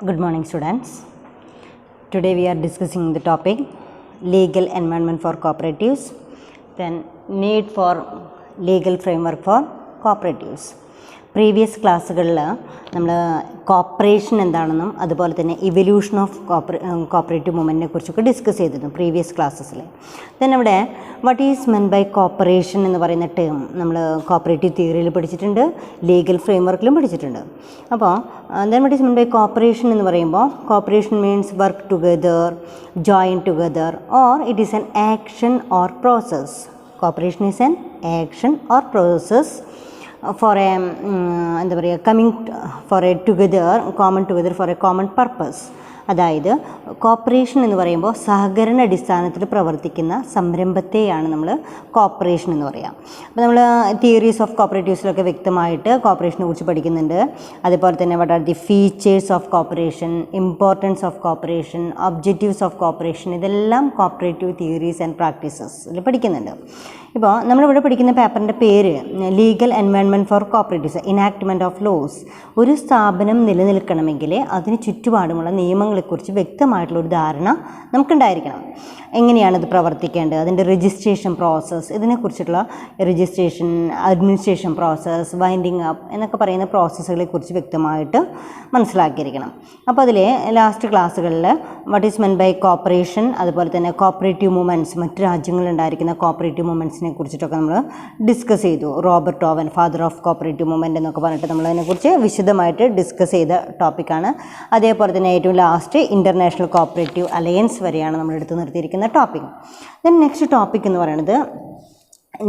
Good morning, students. Today we are discussing the topic legal environment for cooperatives, then need for legal framework for cooperatives. Previous ക്ലാസ്സുകളിൽ നമ്മൾ corporation എന്താണെന്നും അതുപോലെ തന്നെ evolution of cooperative മൂവ്മെൻറ്റിനെ കുറിച്ചൊക്കെ discuss ചെയ്തിരുന്നു previous ക്ലാസ്സസിൽ. Then അവിടെ what is meant by cooperation എന്ന് പറയുന്ന ടേം നമ്മൾ കോപ്പറേറ്റീവ് തിയറിയിൽ പഠിച്ചിട്ടുണ്ട്, ലീഗൽ ഫ്രെയിംവർക്കിലും പഠിച്ചിട്ടുണ്ട്. അപ്പോൾ then what is meant by cooperation എന്ന് പറയുമ്പോൾ cooperation means work together, join together, or it is an action or process. Cooperation is an action or process for a എന്താ പറയുക common together for a common purpose. അതായത് corporation എന്ന് പറയുമ്പോൾ സഹകരണ അടിസ്ഥാനത്തിൽ പ്രവർത്തിക്കുന്ന സംരംഭത്തെയാണ് നമ്മൾ കോപ്പറേഷൻ എന്ന് പറയാം. അപ്പോൾ നമ്മൾ തിയറീസ് ഓഫ് കോപ്പറേറ്റീവ്സിലൊക്കെ വ്യക്തമായിട്ട് കോപ്പറേഷനെ കുറിച്ച് പഠിക്കുന്നുണ്ട്. അതേപോലെ തന്നെ what are the features of cooperation, importance of cooperation, objectives of cooperation, ഇതെല്ലാം കോപ്പറേറ്റീവ് തിയറീസ് ആൻഡ് പ്രാക്ടീസസിൽ പഠിക്കുന്നുണ്ട്. ഇപ്പോൾ നമ്മളിവിടെ പഠിക്കുന്ന പേപ്പറിൻ്റെ പേര് legal environment for cooperatives, enactment of laws. ഒരു സ്ഥാപനം നിലനിൽക്കണമെങ്കിൽ അതിന് ചുറ്റുപാടുമുള്ള നിയമങ്ങളെക്കുറിച്ച് വ്യക്തമായിട്ടുള്ളൊരു ധാരണ നമുക്കുണ്ടായിരിക്കണം. എങ്ങനെയാണിത് പ്രവർത്തിക്കേണ്ടത്, അതിൻ്റെ രജിസ്ട്രേഷൻ പ്രോസസ്സ്, ഇതിനെക്കുറിച്ചിട്ടുള്ള registration, administration process, winding up എന്നൊക്കെ പറയുന്ന പ്രോസസ്സുകളെക്കുറിച്ച് വ്യക്തമായിട്ട് മനസ്സിലാക്കിയിരിക്കണം. അപ്പോൾ അതിൽ ലാസ്റ്റ് ക്ലാസ്സുകളിൽ what is meant by cooperation, അതുപോലെ തന്നെ കോപ്പറേറ്റീവ് മൂവ്മെൻറ്റ്സ്, മറ്റ് രാജ്യങ്ങളിലുണ്ടായിരിക്കുന്ന കോപ്പറേറ്റീവ് മൂവ്മെൻറ്റ്സിനെ കുറിച്ചിട്ടൊക്കെ നമ്മൾ ഡിസ്കസ് ചെയ്തു. Robert Owen, father of cooperative movement എന്നൊക്കെ പറഞ്ഞിട്ട് നമ്മളതിനെക്കുറിച്ച് വിശദമായിട്ട് ഡിസ്കസ് ചെയ്ത ടോപ്പിക്കാണ്. അതേപോലെ തന്നെ ഏറ്റവും ലാസ്റ്റ് ഇൻ്റർനാഷണൽ കോപ്പറേറ്റീവ് അലയൻസ് വരെയാണ് നമ്മൾ എടുത്ത് നിർത്തിയിരിക്കുന്ന ടോപ്പിക്. ദെൻ നെക്സ്റ്റ് ടോപ്പിക് എന്ന് പറയുന്നത്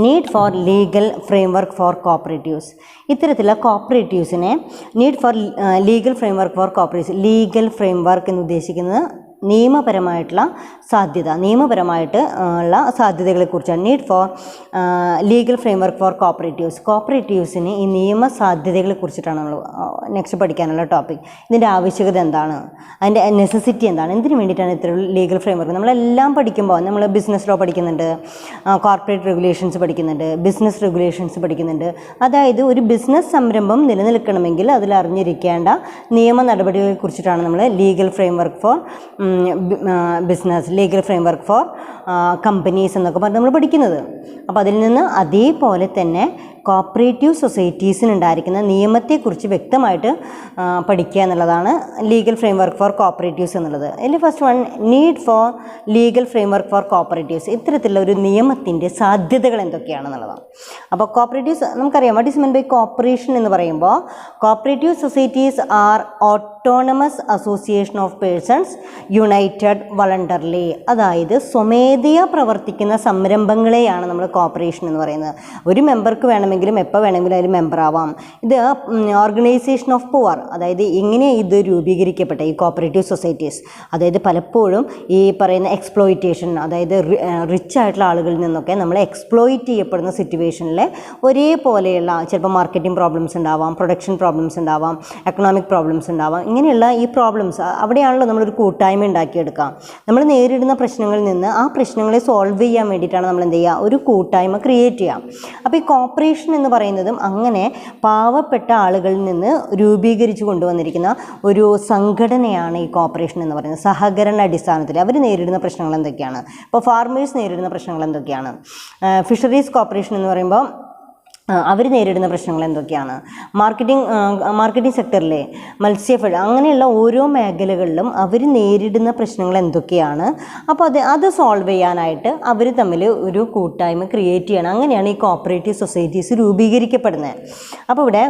need for legal framework for cooperatives. ഇത്തരത്തിലുള്ള കോപ്പറേറ്റീവ്സിനെ need for legal framework for cooperatives, legal framework എന്ന് ഉദ്ദേശിക്കുന്നത് നിയമപരമായിട്ടുള്ള സാധ്യത, നിയമപരമായിട്ട് ഉള്ള സാധ്യതകളെക്കുറിച്ചാണ്. Need for legal framework for cooperatives. കോപ്പറേറ്റീവ്സിന് ഈ നിയമ സാധ്യതകളെ കുറിച്ചിട്ടാണ് നമ്മൾ നെക്സ്റ്റ് പഠിക്കാനുള്ള ടോപ്പിക്. ഇതിൻ്റെ ആവശ്യകത എന്താണ്, അതിൻ്റെ നെസസിറ്റി എന്താണ്, എന്തിനു വേണ്ടിയിട്ടാണ് ഇത്ര ലീഗൽ ഫ്രെയിംവർക്ക്. നമ്മളെല്ലാം പഠിക്കുമ്പോൾ നമ്മൾ ബിസിനസ് ലോ പഠിക്കുന്നുണ്ട്, കോർപ്പറേറ്റ് റെഗുലേഷൻസ് പഠിക്കുന്നുണ്ട്, ബിസിനസ് റെഗുലേഷൻസ് പഠിക്കുന്നുണ്ട്. അതായത് ഒരു ബിസിനസ് സംരംഭം നിലനിൽക്കണമെങ്കിൽ അതിൽ അറിഞ്ഞിരിക്കേണ്ട നിയമ നടപടികളെ കുറിച്ചിട്ടാണ് നമ്മൾ legal framework four business, legal framework four companies എന്നൊക്കെ പറഞ്ഞ് നമ്മൾ പഠിക്കുന്നത്. അപ്പോൾ അതിൽ നിന്ന് അതേപോലെ തന്നെ കോപ്പറേറ്റീവ് സൊസൈറ്റീസിനുണ്ടായിരിക്കുന്ന നിയമത്തെക്കുറിച്ച് വ്യക്തമായിട്ട് പഠിക്കുക എന്നുള്ളതാണ് ലീഗൽ ഫ്രെയിംവർക്ക് ഫോർ കോപ്പറേറ്റീവ്സ് എന്നുള്ളത്. അതിൽ first one need for legal framework for cooperatives. ഇത്തരത്തിലുള്ള ഒരു നിയമത്തിൻ്റെ സാധ്യതകൾ എന്തൊക്കെയാണെന്നുള്ളതാണ്. അപ്പോൾ കോപ്പറേറ്റീവ്സ് നമുക്കറിയാം. What is meant by cooperation എന്ന് പറയുമ്പോൾ cooperative societies are autonomous association of persons united voluntarily. അതായത് സ്വമേധയാ പ്രവർത്തിക്കുന്ന സംരംഭങ്ങളെയാണ് നമ്മൾ കോപ്പറേഷൻ എന്ന് പറയുന്നത്. ഒരു മെമ്പർക്ക് വേണമെങ്കിലും എപ്പോൾ വേണമെങ്കിലും അതിൽ മെമ്പറാവാം. ഇത് ഓർഗനൈസേഷൻ ഓഫ് പുവർ, അതായത് എങ്ങനെ ഇത് രൂപീകരിക്കപ്പെട്ട ഈ കോപ്പറേറ്റീവ് സൊസൈറ്റീസ്, അതായത് പലപ്പോഴും ഈ പറയുന്ന എക്സ്പ്ലോയിറ്റേഷൻ, അതായത് റിച്ച് ആയിട്ടുള്ള ആളുകളിൽ നിന്നൊക്കെ നമ്മൾ എക്സ്പ്ലോയിറ്റ് ചെയ്യപ്പെടുന്ന സിറ്റുവേഷനിൽ ഒരേപോലെയുള്ള ചിലപ്പോൾ മാർക്കറ്റിംഗ് പ്രോബ്ലംസ് ഉണ്ടാവാം, പ്രൊഡക്ഷൻ പ്രോബ്ലംസ് ഉണ്ടാവാം, എക്കണോമിക് പ്രോബ്ലംസ് ഉണ്ടാവാം. ഇങ്ങനെയുള്ള ഈ പ്രോബ്ലംസ് അവിടെയാണല്ലോ നമ്മളൊരു കൂട്ടായ്മ ഉണ്ടാക്കിയെടുക്കാം. നമ്മൾ നേരിടുന്ന പ്രശ്നങ്ങളിൽ നിന്ന് ആ പ്രശ്നങ്ങളെ സോൾവ് ചെയ്യാൻ വേണ്ടിയിട്ടാണ് നമ്മൾ എന്ത് ചെയ്യുക, ഒരു കൂട്ടായ്മ ക്രിയേറ്റ് ചെയ്യാം. അപ്പോൾ ഈ കോപ്പറേഷൻ എന്ന് പറയുന്നതും അങ്ങനെ പാവപ്പെട്ട ആളുകളിൽ നിന്ന് രൂപീകരിച്ച് കൊണ്ടുവന്നിരിക്കുന്ന ഒരു സംഘടനയാണ് ഈ കോപ്പറേഷൻ എന്ന് പറയുന്നത്. സഹകരണ അടിസ്ഥാനത്തിൽ അവർ നേരിടുന്ന പ്രശ്നങ്ങൾ എന്തൊക്കെയാണ്, ഇപ്പോൾ ഫാർമേഴ്സ് നേരിടുന്ന പ്രശ്നങ്ങൾ എന്തൊക്കെയാണ്, ഫിഷറീസ് കോപ്പറേഷൻ എന്ന് പറയുമ്പോൾ അവർ നേരിടുന്ന പ്രശ്നങ്ങൾ എന്തൊക്കെയാണ്, മാർക്കറ്റിംഗ് സെക്ടറിലെ മത്സ്യഫെഡ്, അങ്ങനെയുള്ള ഓരോ മേഖലകളിലും അവർ നേരിടുന്ന പ്രശ്നങ്ങൾ എന്തൊക്കെയാണ്. അപ്പോൾ അത് സോൾവ് ചെയ്യാനായിട്ട് അവർ തമ്മിൽ ഒരു കൂട്ടായ്മ ക്രിയേറ്റ് ചെയ്യണം. അങ്ങനെയാണ് ഈ കോപ്പറേറ്റീവ് സൊസൈറ്റീസ് രൂപീകരിക്കപ്പെടുന്നത്. അപ്പോൾ ഇവിടെ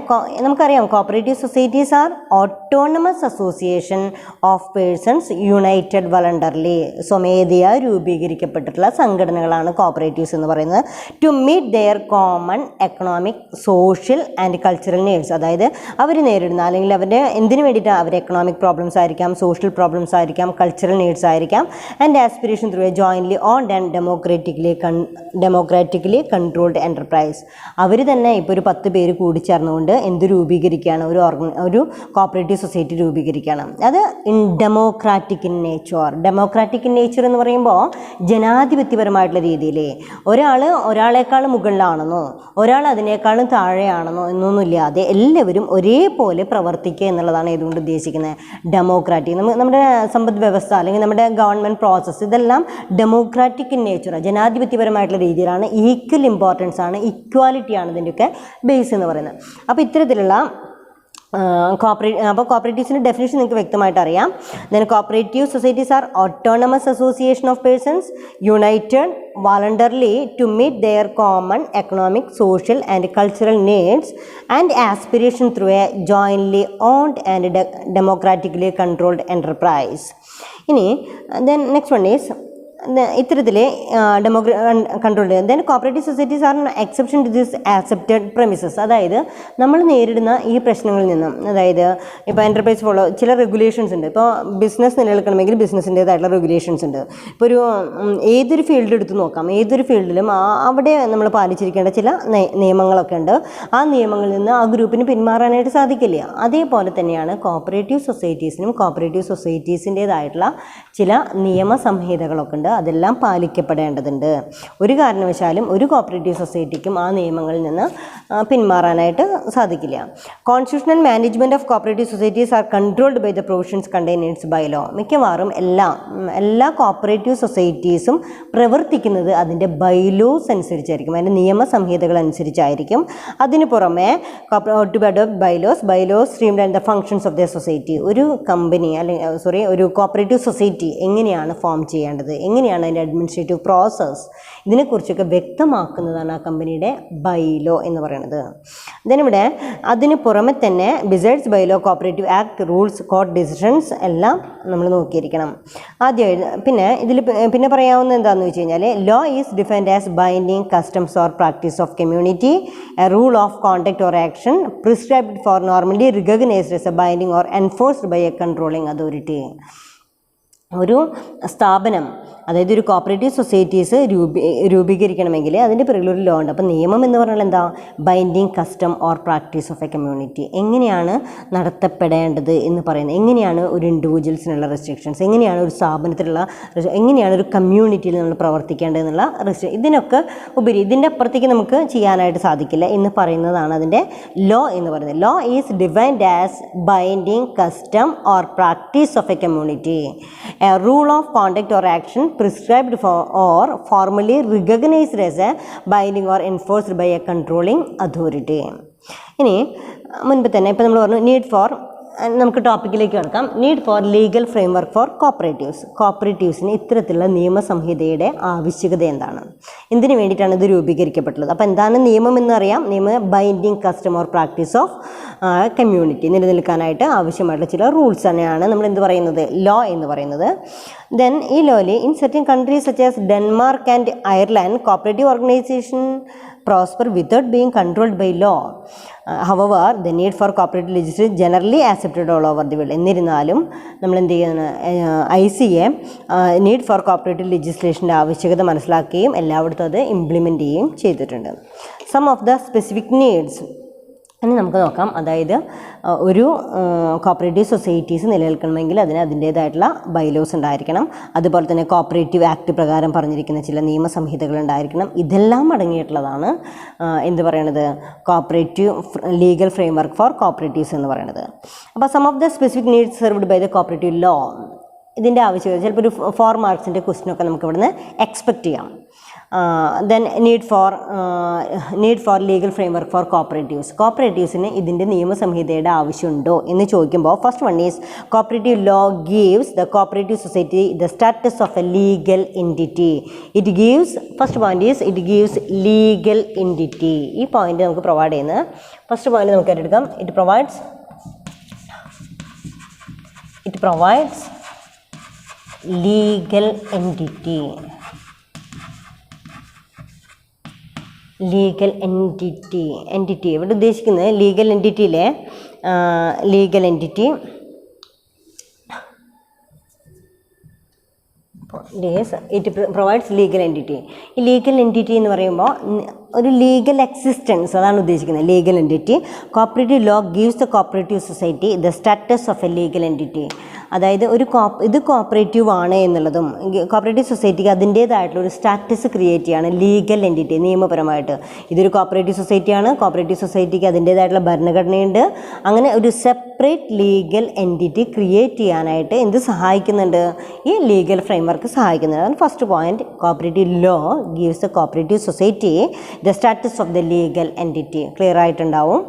നമുക്കറിയാം cooperative societies are autonomous association of persons united voluntarily. സ്വമേധയാ രൂപീകരിക്കപ്പെട്ടിട്ടുള്ള സംഘടനകളാണ് കോപ്പറേറ്റീവ്സ് എന്ന് പറയുന്നത്. To meet their common economic, social and cultural needs. അതായത് അവർ നേരിടുന്ന അല്ലെങ്കിൽ അവരുടെ എന്തിനു വേണ്ടിയിട്ടാണ്, അവർ എക്കണോമിക് പ്രോബ്ലംസ് ആയിരിക്കാം, സോഷ്യൽ പ്രോബ്ലംസ് ആയിരിക്കാം, കൾച്ചറൽ നീഡ്സ് ആയിരിക്കാം. And aspiration through a jointly owned and democratically controlled enterprise. അവർ തന്നെ ഇപ്പോൾ ഒരു 10 പേര് കൂടിച്ചേർന്നുകൊണ്ട് എന്ത് രൂപീകരിക്കുകയാണ്, ഒരു കോപ്പറേറ്റീവ് സൊസൈറ്റി രൂപീകരിക്കുകയാണ്. അത് ഡെമോക്രാറ്റിക് ഇൻ നേച്ചർ എന്ന് പറയുമ്പോൾ ജനാധിപത്യപരമായിട്ടുള്ള രീതിയിൽ ഒരാളേക്കാൾ മുകളിലാണെന്നോ ഒരാൾ അതിനേക്കാളും താഴെയാണെന്നോ എന്നൊന്നുമില്ലാതെ എല്ലാവരും ഒരേപോലെ പ്രവർത്തിക്കുക എന്നുള്ളതാണ് ഇതുകൊണ്ട് ഉദ്ദേശിക്കുന്നത്. ഡെമോക്രാറ്റിക് നമ്മുടെ സമ്പദ് വ്യവസ്ഥ അല്ലെങ്കിൽ നമ്മുടെ ഗവൺമെൻറ് പ്രോസസ്സ് ഇതെല്ലാം ഡെമോക്രാറ്റിക് ഇൻ നേച്ചർ, ജനാധിപത്യപരമായിട്ടുള്ള രീതിയിലാണ്. ഈക്വൽ ഇമ്പോർട്ടൻസ് ആണ്, ഇക്വാലിറ്റിയാണ് ഇതിൻ്റെയൊക്കെ ബേസ് എന്ന് പറയുന്നത്. അപ്പോൾ ഇത്തരത്തിലുള്ള കോപ്പറേറ്റീവ്സിൻ്റെ ഡെഫിനിഷൻ നിങ്ങൾക്ക് വ്യക്തമായിട്ട് അറിയാം. Then cooperative societies are autonomous association of persons united voluntarily to meet their common economic, social and cultural needs and aspiration through a jointly owned and democratically controlled enterprise. Then next one is ഇത്തരത്തിൽ control ചെയ്യുക. Then cooperative societies are exception to this accepted premises. അതായത് നമ്മൾ നേരിടുന്ന ഈ പ്രശ്നങ്ങളിൽ നിന്നും, അതായത് ഇപ്പോൾ എൻ്റർപ്രൈസ് ഫോളോ ചില റെഗുലേഷൻസ് ഉണ്ട്. ഇപ്പോൾ ബിസിനസ് നിലനിൽക്കണമെങ്കിൽ ബിസിനസ്സിൻ്റേതായിട്ടുള്ള റെഗുലേഷൻസ് ഉണ്ട്. ഇപ്പോൾ ഏതൊരു ഫീൽഡ് എടുത്ത് നോക്കാം, ഏതൊരു ഫീൽഡിലും അവിടെ നമ്മൾ പാലിച്ചിരിക്കേണ്ട ചില നിയമങ്ങളൊക്കെ ഉണ്ട്. ആ നിയമങ്ങളിൽ നിന്ന് ആ ഗ്രൂപ്പിന് പിന്മാറാനായിട്ട് സാധിക്കില്ല. അതേപോലെ തന്നെയാണ് കോപ്പറേറ്റീവ് സൊസൈറ്റീസിനും കോപ്പറേറ്റീവ് സൊസൈറ്റീസിൻ്റേതായിട്ടുള്ള ചില നിയമസംഹിതകളൊക്കെ ഉണ്ട്. അതെല്ലാം പാലിക്കപ്പെടേണ്ടതുണ്ട്. ഒരു കാരണവശാലും ഒരു കോപ്പറേറ്റീവ് സൊസൈറ്റിക്കും ആ നിയമങ്ങളിൽ നിന്ന് പിന്മാറാനായിട്ട് സാധിക്കില്ല. Constitutional management of cooperative societies are controlled by the provisions contained in bylaw. മിക്കവാറും എല്ലാ കോപ്പറേറ്റീവ് സൊസൈറ്റീസും പ്രവർത്തിക്കുന്നത് അതിൻ്റെ ബൈലോസ് അനുസരിച്ചായിരിക്കും, അതിൻ്റെ നിയമസംഹിതകൾ അനുസരിച്ചായിരിക്കും. അതിന് പുറമെ to adopt bylaws streamline the functions of the society. ഒരു കമ്പനി അല്ലെങ്കിൽ ഒരു കോപ്പറേറ്റീവ് സൊസൈറ്റി എങ്ങനെയാണ് ഫോം ചെയ്യേണ്ടത്, എങ്ങനെയാണ് അതിൻ്റെ അഡ്മിനിസ്ട്രേറ്റീവ് പ്രോസസ്സ്, ഇതിനെക്കുറിച്ചൊക്കെ വ്യക്തമാക്കുന്നതാണ് ആ കമ്പനിയുടെ ബൈലോ എന്ന് പറയുന്നത്. ഇതിനിവിടെ അതിന് പുറമെ തന്നെ besides bylaw, cooperative act, rules, court decisions എല്ലാം നമ്മൾ നോക്കിയിരിക്കണം. പിന്നെ പറയാവുന്നത് എന്താണെന്ന് വെച്ച് കഴിഞ്ഞാൽ law is defined as binding customs or practice of community, a rule of conduct or action prescribed for normally recognised as a binding or enforced by a controlling authority. ഒരു സ്ഥാപനം, അതായത് ഒരു കോപ്പറേറ്റീവ് സൊസൈറ്റീസ് രൂപീകരിക്കണമെങ്കിൽ അതിൻ്റെ പിറകിൽ ഒരു law ഉണ്ട്. അപ്പോൾ നിയമം എന്ന് പറഞ്ഞാൽ എന്താ? Binding custom or practice of A community. എങ്ങനെയാണ് നടത്തപ്പെടേണ്ടത് എന്ന് പറയുന്നത്, എങ്ങനെയാണ് ഒരു ഇൻഡിവിജ്വൽസിനുള്ള റെസ്ട്രിക്ഷൻസ്, എങ്ങനെയാണ് ഒരു സ്ഥാപനത്തിലുള്ള, എങ്ങനെയാണ് ഒരു കമ്മ്യൂണിറ്റിയിൽ നമ്മൾ പ്രവർത്തിക്കേണ്ടതെന്നുള്ള ഇതിനൊക്കെ ഉപരി ഇതിൻ്റെ അപ്പുറത്തേക്ക് നമുക്ക് ചെയ്യാനായിട്ട് സാധിക്കില്ല എന്ന് പറയുന്നതാണ് അതിൻ്റെ ലോ എന്ന് പറയുന്നത്. Law is defined as binding custom or practice of A community, a rule of conduct or action prescribed for or formally recognized as a binding or enforced by a controlling authority. ഇനി മുൻപ് തന്നെ ഇപ്പോൾ നമ്മൾ പറഞ്ഞു need for, നമുക്ക് ടോപ്പിക്കിലേക്ക് കിടക്കാം. Need for legal framework for കോപ്പറേറ്റീവ്സിന് ഇത്തരത്തിലുള്ള നിയമസംഹിതയുടെ ആവശ്യകത എന്താണ്, എന്തിനു വേണ്ടിയിട്ടാണ് ഇത് രൂപീകരിക്കപ്പെട്ടുള്ളത്? അപ്പോൾ എന്താണ് നിയമം എന്നറിയാം. നിയമം binding custom or practice of community നിലനിൽക്കാനായിട്ട് ആവശ്യമായിട്ടുള്ള ചില റൂൾസ് തന്നെയാണ് നമ്മൾ എന്ത് പറയുന്നത്, ലോ എന്ന് പറയുന്നത്. ദെൻ ഈ ലോയിൽ in certain countries such as Denmark and Ireland cooperative organisation prosper without being controlled by law. However, the need for cooperative legislation generally accepted all over the world. എന്നിരുന്നാലും നമ്മൾ എന്ത് ചെയ്യുന്ന ICA നീഡ് ഫോർ കോപ്പറേറ്റീവ് ലെജിസ്ലേഷൻ്റെ ആവശ്യകത മനസ്സിലാക്കുകയും എല്ലായിടത്തും അത് implement ചെയ്യുകയും ചെയ്തിട്ടുണ്ട്. Some of the specific needs ഇനി നമുക്ക് നോക്കാം. അതായത് ഒരു കോപ്പറേറ്റീവ് സൊസൈറ്റീസ് നിലനിൽക്കണമെങ്കിൽ അതിന് അതിൻ്റേതായിട്ടുള്ള ബൈലോസ് ഉണ്ടായിരിക്കണം. അതുപോലെ തന്നെ കോപ്പറേറ്റീവ് ആക്ട് പ്രകാരം പറഞ്ഞിരിക്കുന്ന ചില നിയമസംഹിതകൾ ഉണ്ടായിരിക്കണം. ഇതെല്ലാം അടങ്ങിയിട്ടുള്ളതാണ് എന്ത് പറയണത്, cooperative legal framework for cooperatives എന്ന് പറയുന്നത്. അപ്പോൾ some of the specific needs served by the cooperative law, ഇതിൻ്റെ ആവശ്യകത ചിലപ്പോൾ ഒരു 4 മാർക്സിൻ്റെ ക്വസ്റ്റ്യനൊക്കെ നമുക്ക് ഇവിടുന്ന് എക്സ്പെക്റ്റ് ചെയ്യാം. Then need for legal framework for കോപ്പറേറ്റീവ്സിന് ഇതിൻ്റെ നിയമസംഹിതയുടെ ആവശ്യമുണ്ടോ എന്ന് ചോദിക്കുമ്പോൾ first one is cooperative law gives the cooperative society the status of a legal entity. First point is it gives legal entity. ഈ പോയിന്റ് നമുക്ക് പ്രൊവൈഡ് ചെയ്യുന്നത് ഫസ്റ്റ് പോയിന്റ് നമുക്ക് എടുക്കാം. It provides legal entity. ഇവിടെ ഉദ്ദേശിക്കുന്നത് ലീഗൽ എൻറ്റിറ്റിയിലെ it provides legal entity. ഈ legal entity എന്ന് പറയുമ്പോൾ ഒരു ലീഗൽ എക്സിസ്റ്റൻസ്, അതാണ് ഉദ്ദേശിക്കുന്നത് legal entity. Cooperative law gives the cooperative society the status of a legal entity. അതായത് ഇത് കോപ്പറേറ്റീവ് ആണ് എന്നുള്ളതും കോപ്പറേറ്റീവ് സൊസൈറ്റിക്ക് അതിൻ്റേതായിട്ടുള്ള ഒരു സ്റ്റാറ്റസ് ക്രിയേറ്റ് ചെയ്യാണ് ലീഗൽ എൻറ്റിറ്റി നിയമപരമായിട്ട്. ഇതൊരു കോപ്പറേറ്റീവ് സൊസൈറ്റിയാണ്, കോപ്പറേറ്റീവ് സൊസൈറ്റിക്ക് അതിൻ്റേതായിട്ടുള്ള ഭരണഘടനയുണ്ട്. അങ്ങനെ ഒരു സെപ്പറേറ്റ് ലീഗൽ എൻറ്റിറ്റി ക്രിയേറ്റ് ചെയ്യാനായിട്ട് എന്ത് സഹായിക്കുന്നുണ്ട്, ഈ ലീഗൽ ഫ്രെയിംവർക്ക് സഹായിക്കുന്നുണ്ട്. അതാണ് first point. Cooperative law gives the cooperative society the status of the legal entity. Clear ആയിട്ടുണ്ടാവും.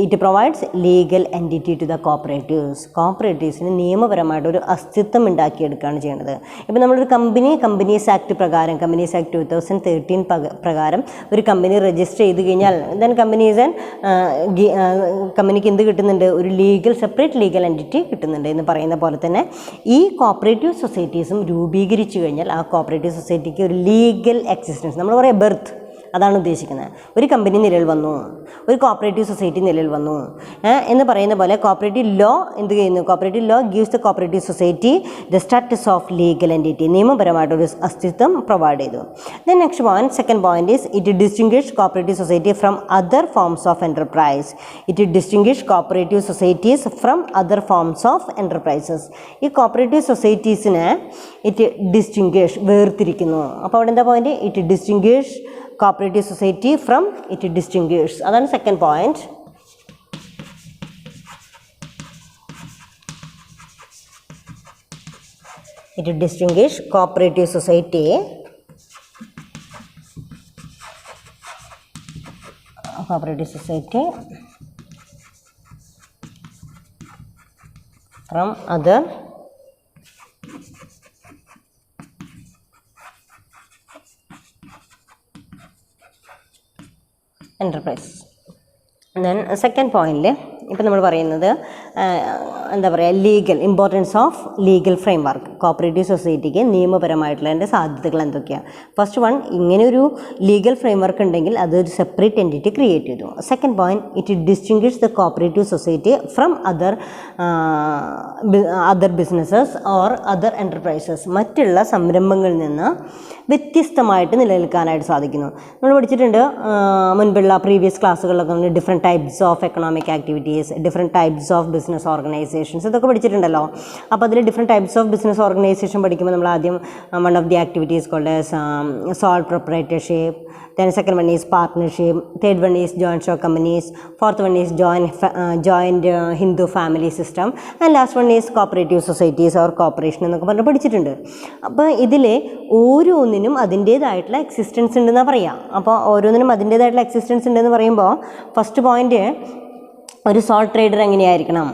It provides legal entity to the cooperatives. കോപ്പറേറ്റീവ്സിന് നിയമപരമായിട്ട് ഒരു അസ്തിത്വം ഉണ്ടാക്കിയെടുക്കുകയാണ് ചെയ്യുന്നത്. ഇപ്പോൾ നമ്മളൊരു കമ്പനീസ് ആക്ട് പ്രകാരം, കമ്പനീസ് ആക്ട് 2013 പ്രകാരം ഒരു കമ്പനി രജിസ്റ്റർ ചെയ്ത് കഴിഞ്ഞാൽ ദെൻ കമ്പനിക്ക് എന്ത് കിട്ടുന്നുണ്ട്, ഒരു സെപ്പറേറ്റ് ലീഗൽ എൻറ്റിറ്റി കിട്ടുന്നുണ്ട് എന്ന് പറയുന്ന പോലെ തന്നെ ഈ കോപ്പറേറ്റീവ് സൊസൈറ്റീസും രൂപീകരിച്ചു കഴിഞ്ഞാൽ ആ കോപ്പറേറ്റീവ് സൊസൈറ്റിക്ക് ഒരു ലീഗൽ എക്സിസ്റ്റൻസ്, നമ്മൾ പറയാം ബർത്ത്, അതാണ് ഉദ്ദേശിക്കുന്നത്. ഒരു കമ്പനി നിലവിൽ വന്നു, ഒരു കോപ്പറേറ്റീവ് സൊസൈറ്റി നിലവിൽ വന്നു എന്ന് പറയുന്ന പോലെ കോപ്പറേറ്റീവ് ലോ എന്ത് ചെയ്യുന്നു, cooperative law gives the cooperative society the status of legal entity. നിയമപരമായിട്ടൊരു അസ്തിത്വം പ്രൊവൈഡ് ചെയ്തു. Then next point, second point is it distinguish cooperative society from other forms of enterprise. It distinguish cooperative societies from other forms of enterprises. ഈ cooperative സൊസൈറ്റീസിനെ distinguish വേർതിരിക്കുന്നു. അപ്പോൾ അവിടെ എന്താ point, it distinguish cooperative society from it distinguishes. അതാണ് second point. It distinguishes cooperative society from other enterprise. Then second പോയിന്റിൽ ഇപ്പോൾ നമ്മൾ പറയുന്നത് എന്താ പറയുക, importance of legal framework. Cooperative സൊസൈറ്റിക്ക് നിയമപരമായിട്ടുള്ള അതിൻ്റെ സാധ്യതകൾ എന്തൊക്കെയാണ്. ഫസ്റ്റ് വൺ, ഇങ്ങനെയൊരു ലീഗൽ ഫ്രെയിം വർക്ക് ഉണ്ടെങ്കിൽ അതൊരു സെപ്പറേറ്റ് എൻറ്റിറ്റി ക്രിയേറ്റ് ചെയ്തു. Second point, it distinguish the cooperative society from other businesses or other enterprises. മറ്റുള്ള സംരംഭങ്ങളിൽ നിന്ന് വ്യത്യസ്തമായിട്ട് നിലനിൽക്കാനായിട്ട് സാധിക്കുന്നു. നമ്മൾ പഠിച്ചിട്ടുണ്ട് മുൻപുള്ള പ്രീവിയസ് ക്ലാസ്സുകളിലൊക്കെ different types of economic activities, different types of business organisations, ഇതൊക്കെ പഠിച്ചിട്ടുണ്ടല്ലോ. അപ്പോൾ അതിൽ different types of business organisation പഠിക്കുമ്പോൾ നമ്മൾ ആദ്യം one of the activities called sole proprietorship, then second one is partnership, third one is joint stock companies, fourth one is joint Hindu family system, and last one is cooperative societies or corporation എന്നൊക്കെ പറഞ്ഞ് പഠിച്ചിട്ടുണ്ട്. അപ്പോൾ ഇതിൽ ഓരോന്നിനും അതിൻ്റേതായിട്ടുള്ള existence ഉണ്ടെന്നാണ് പറയാം. അപ്പോൾ ഓരോന്നിനും അതിൻ്റേതായിട്ടുള്ള എക്സിസ്റ്റൻസ് ഉണ്ടെന്ന് പറയുമ്പോൾ ഫസ്റ്റ് പോയിന്റ്, ഒരു സോൾ ട്രേഡർ എങ്ങനെയായിരിക്കണം,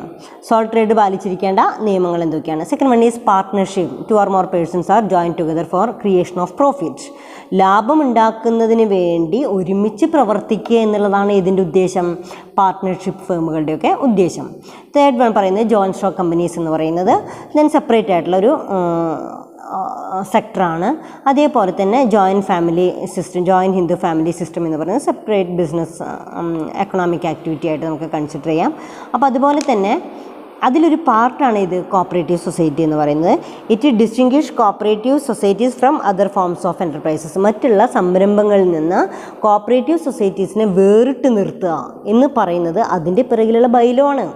സോൾ ട്രേഡ് പാലിച്ചിരിക്കേണ്ട നിയമങ്ങൾ എന്തൊക്കെയാണ്. Second one is partnership, 2 or more persons are join together for creation of profit. ലാഭമുണ്ടാക്കുന്നതിന് വേണ്ടി ഒരുമിച്ച് പ്രവർത്തിക്കുക എന്നുള്ളതാണ് ഇതിൻ്റെ ഉദ്ദേശം, പാർട്ട്ണർഷിപ്പ് ഫേമുകളുടെയൊക്കെ ഉദ്ദേശം. തേർഡ് വൺ പറയുന്നത് ജോയിൻറ്റ് സ്റ്റോക്ക് കമ്പനീസ് എന്ന് പറയുന്നത് ദെൻ സെപ്പറേറ്റ് ആയിട്ടുള്ളൊരു സെക്ടറാണ്. അതേപോലെ തന്നെ joint family system, joint Hindu family system എന്ന് പറയുന്നത് സെപ്പറേറ്റ് ബിസിനസ് എക്കണോമിക് ആക്ടിവിറ്റി ആയിട്ട് നമുക്ക് കൺസിഡർ ചെയ്യാം. അപ്പോൾ അതുപോലെ തന്നെ അതിലൊരു പാർട്ടാണ് ഇത് കോപ്പറേറ്റീവ് സൊസൈറ്റി എന്ന് പറയുന്നത്. It distinguish cooperative societies from other forms of enterprises. മറ്റുള്ള സംരംഭങ്ങളിൽ നിന്ന് കോപ്പറേറ്റീവ് സൊസൈറ്റീസിനെ വേറിട്ട് നിർത്തുക എന്ന് പറയുന്നത് അതിൻ്റെ പിറകിലുള്ള ബൈലോ ആണ്,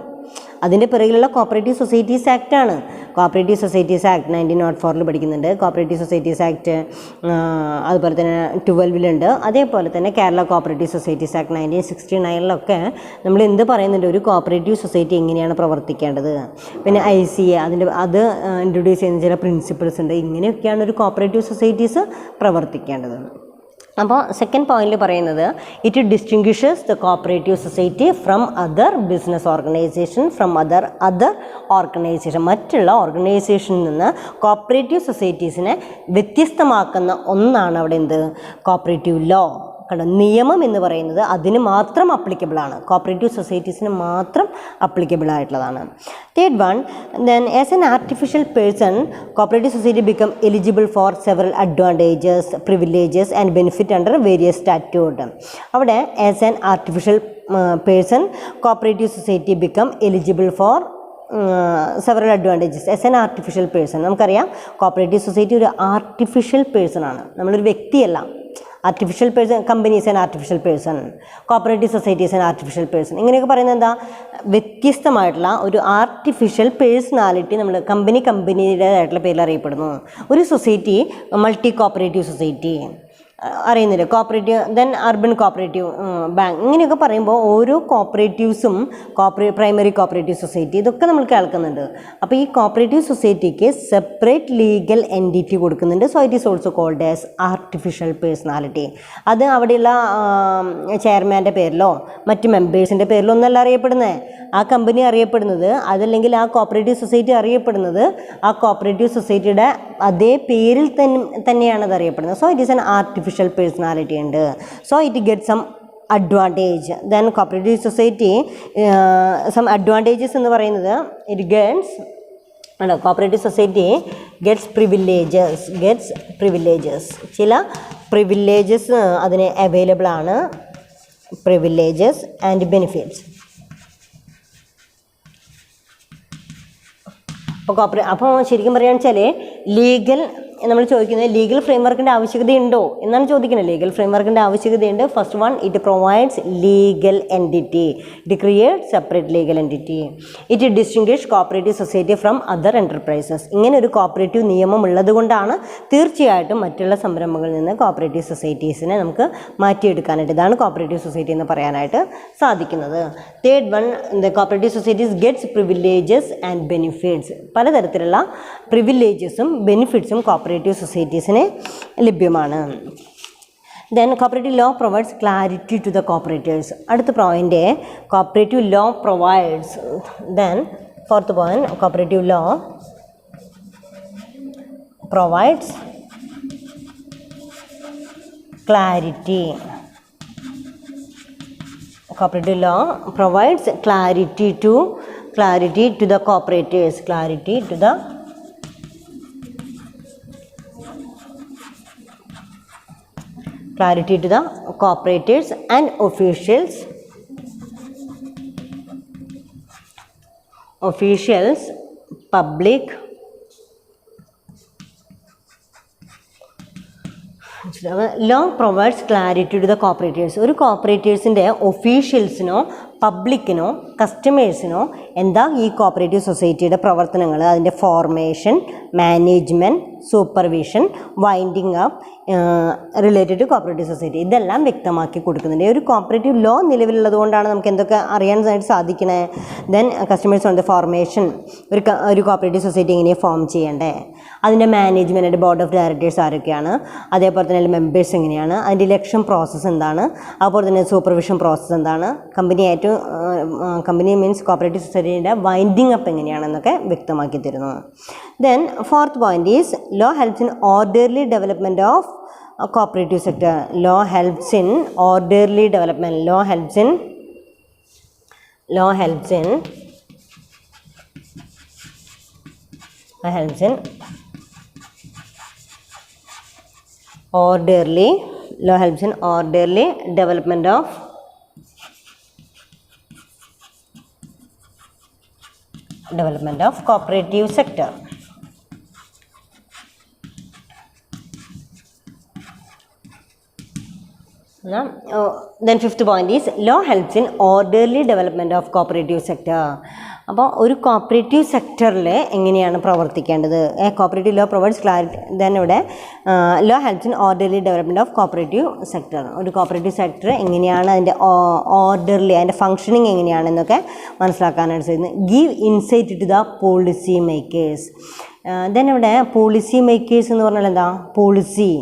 അതിൻ്റെ പിറകിലുള്ള കോപ്പറേറ്റീവ് സൊസൈറ്റീസ് ആക്റ്റാണ്. കോപ്പറേറ്റീവ് സൊസൈറ്റീസ് ആക്ട് 1904 പഠിക്കുന്നുണ്ട്. കോപ്പറേറ്റീവ് സൊസൈറ്റീസ് ആക്ട് അതുപോലെ തന്നെ 12 അതേപോലെ തന്നെ കേരള കോപ്പറേറ്റീവ് സൊസൈറ്റീസ് ആക്ട് 1969 നമ്മൾ എന്ത് പറയുന്നുണ്ട്, ഒരു കോപ്പറേറ്റീവ് സൊസൈറ്റി എങ്ങനെയാണ് പ്രവർത്തിക്കേണ്ടത്, പിന്നെ ICA അത് ഇൻട്രൊഡ്യൂസ് ചെയ്യുന്ന ചില പ്രിൻസിപ്പിൾസ് ഉണ്ട്. ഇങ്ങനെയൊക്കെയാണ് ഒരു കോപ്പറേറ്റീവ് സൊസൈറ്റീസ് പ്രവർത്തിക്കേണ്ടത്. അപ്പോൾ സെക്കൻഡ് പോയിന്റിൽ പറയുന്നത് it distinguishes the cooperative society from other business organisation, from other organisation. മറ്റുള്ള ഓർഗനൈസേഷനിൽ നിന്ന് കോപ്പറേറ്റീവ് സൊസൈറ്റീസിനെ വ്യത്യസ്തമാക്കുന്ന ഒന്നാണ് അവിടെ എന്ത്, കോപ്പറേറ്റീവ് ലോ. കാരണം നിയമം എന്ന് പറയുന്നത് അതിന് മാത്രം അപ്ലിക്കബിളാണ്, കോപ്പറേറ്റീവ് സൊസൈറ്റീസിന് മാത്രം അപ്ലിക്കബിൾ ആയിട്ടുള്ളതാണ്. Third one, then as an artificial person cooperative society become eligible for several advantages, privileges and benefit under various statute. അവിടെ as an artificial person cooperative society become eligible for several advantages as an artificial person. നമുക്കറിയാം cooperative society ഒരു artificial person ആണ്, നമ്മളൊരു വ്യക്തിയല്ല. Artificial person, companies and artificial person, cooperative societies and artificial person, ഇങ്ങനെയൊക്കെ പറയുന്നത് എന്താ, വ്യത്യസ്തമായിട്ടുള്ള ഒരു ആർട്ടിഫിഷ്യൽ പേഴ്സണാലിറ്റി നമ്മൾ കമ്പനിയുടേതായിട്ടുള്ള പേരിൽ അറിയപ്പെടുന്നു. ഒരു സൊസൈറ്റി മൾട്ടി കോപ്പറേറ്റീവ് സൊസൈറ്റി അറിയുന്നില്ല, cooperative, then urban cooperative bank, ഇങ്ങനെയൊക്കെ പറയുമ്പോൾ ഓരോ കോപ്പറേറ്റീവ്സും പ്രൈമറി കോപ്പറേറ്റീവ് സൊസൈറ്റി ഇതൊക്കെ നമ്മൾ കേൾക്കുന്നുണ്ട്. അപ്പോൾ ഈ കോപ്പറേറ്റീവ് സൊസൈറ്റിക്ക് സെപ്പറേറ്റ് ലീഗൽ എൻറ്റിറ്റി കൊടുക്കുന്നുണ്ട്. So it is also called as artificial personality. അത് അവിടെയുള്ള ചെയർമാൻ്റെ പേരിലോ മറ്റ് മെമ്പേഴ്സിൻ്റെ പേരിലോ ഒന്നല്ല അറിയപ്പെടുന്നത്. ആ കമ്പനി അറിയപ്പെടുന്നത്, അതല്ലെങ്കിൽ ആ കോപ്പറേറ്റീവ് സൊസൈറ്റി അറിയപ്പെടുന്നത് ആ കോപ്പറേറ്റീവ് സൊസൈറ്റിയുടെ അതേ പേരിൽ തന്നെയാണ് അത് അറിയപ്പെടുന്നത്. So it is an artificial personality ഉണ്ട്. So it get some advantage. Then cooperative society some advantages എന്ന് പറയുന്നത് it gets cooperative society gets privileges, ചില പ്രിവിലേജസ് അതിന് അവൈലബിൾ ആണ്. Privileges and benefits. അപ്പോൾ ശരിക്കും പറയുകയാണെന്ന് വെച്ചാൽ ലീഗൽ നമ്മൾ ചോദിക്കുന്നത് ലീഗൽ ഫ്രെയിംവർക്കിൻ്റെ ആവശ്യകതയുണ്ടോ എന്നാണ് ചോദിക്കുന്നത്. ലീഗൽ ഫ്രെയിംവർക്കിൻ്റെ ആവശ്യകതയുണ്ട്. First one, it provides legal entity, it create separate legal entity, it distinguish cooperative society from other enterprises. ഇങ്ങനെ ഒരു കോപ്പറേറ്റീവ് നിയമം ഉള്ളത് കൊണ്ടാണ് തീർച്ചയായിട്ടും മറ്റുള്ള സംരംഭങ്ങളിൽ നിന്ന് കോപ്പറേറ്റീവ് സൊസൈറ്റീസിനെ നമുക്ക് മാറ്റിയെടുക്കാനായിട്ട്, ഇതാണ് കോപ്പറേറ്റീവ് സൊസൈറ്റി എന്ന് പറയാനായിട്ട് സാധിക്കുന്നത്. Third one, the cooperative societies gets privileges and benefits. പലതരത്തിലുള്ള പ്രിവിലേജസും ബെനിഫിറ്റ്സും കോപ്പറേറ്റീവ് സൊസൈറ്റീസിന് ലഭ്യമാണ്. Then cooperative law provides clarity to the cooperatives. അടുത്ത point, cooperative law provides. Then fourth point, cooperative law provides clarity. Cooperative law provides clarity to the cooperatives, clarity to the cooperatives and officials, public, law provides clarity to the cooperatives. ഒരു കോപ്പറേറ്റീവ്സിൻ്റെ ഒഫീഷ്യൽസിനോ പബ്ലിക്കിനോ കസ്റ്റമേഴ്സിനോ എന്താ ഈ cooperative സൊസൈറ്റിയുടെ പ്രവർത്തനങ്ങൾ, അതിൻ്റെ formation, management, supervision, winding up related to cooperative society, ഇതെല്ലാം വ്യക്തമാക്കി കൊടുക്കുന്നുണ്ട്. ഒരു കോപ്പറേറ്റീവ് ലോ നിലവിലുള്ളത് കൊണ്ടാണ് നമുക്ക് എന്തൊക്കെ അറിയാനായിട്ട് സാധിക്കണേ. Then customers on the formation, ഒരു കോപ്പറേറ്റീവ് സൊസൈറ്റി എങ്ങനെയാണ് ഫോം ചെയ്യേണ്ടത്, അതിൻ്റെ മാനേജ്മെൻറ്റ്, ബോർഡ് ഓഫ് ഡയറക്ടേഴ്സ് ആരൊക്കെയാണ്, അതേപോലെ തന്നെ മെമ്പേഴ്സ് എങ്ങനെയാണ്, അതിൻ്റെ ഇലക്ഷൻ പ്രോസസ്സ് എന്താണ്, അതുപോലെ തന്നെ സൂപ്പർവിഷൻ പ്രോസസ്സ് എന്താണ്, കമ്പനി മീൻസ് കോപ്പറേറ്റീവ് സൊസൈറ്റിയുടെ വൈൻഡിങ് അപ്പ് എങ്ങനെയാണെന്നൊക്കെ വ്യക്തമാക്കി തരുന്നു. Then fourth point is law helps in orderly development of cooperative sector. Law helps in orderly development. Law helps in orderly development of cooperative sector. Then fifth point is law helps in orderly development of cooperative sector. അപ്പോൾ ഒരു cooperative സെക്ടറിൽ എങ്ങനെയാണ് പ്രവർത്തിക്കേണ്ടത്, cooperative law provides clarity. Then ഇവിടെ law helps in orderly development of cooperative sector. ഒരു cooperative sector എങ്ങനെയാണ് അതിൻ്റെ orderly, അതിൻ്റെ ഫങ്ഷനിങ് എങ്ങനെയാണെന്നൊക്കെ മനസ്സിലാക്കാനായിട്ട് സാധിക്കുന്നത്. Give insight to the policy makers. Then ഇവിടെ പോളിസി മേക്കേഴ്സ് എന്ന് പറഞ്ഞാൽ എന്താ, പോളിസി,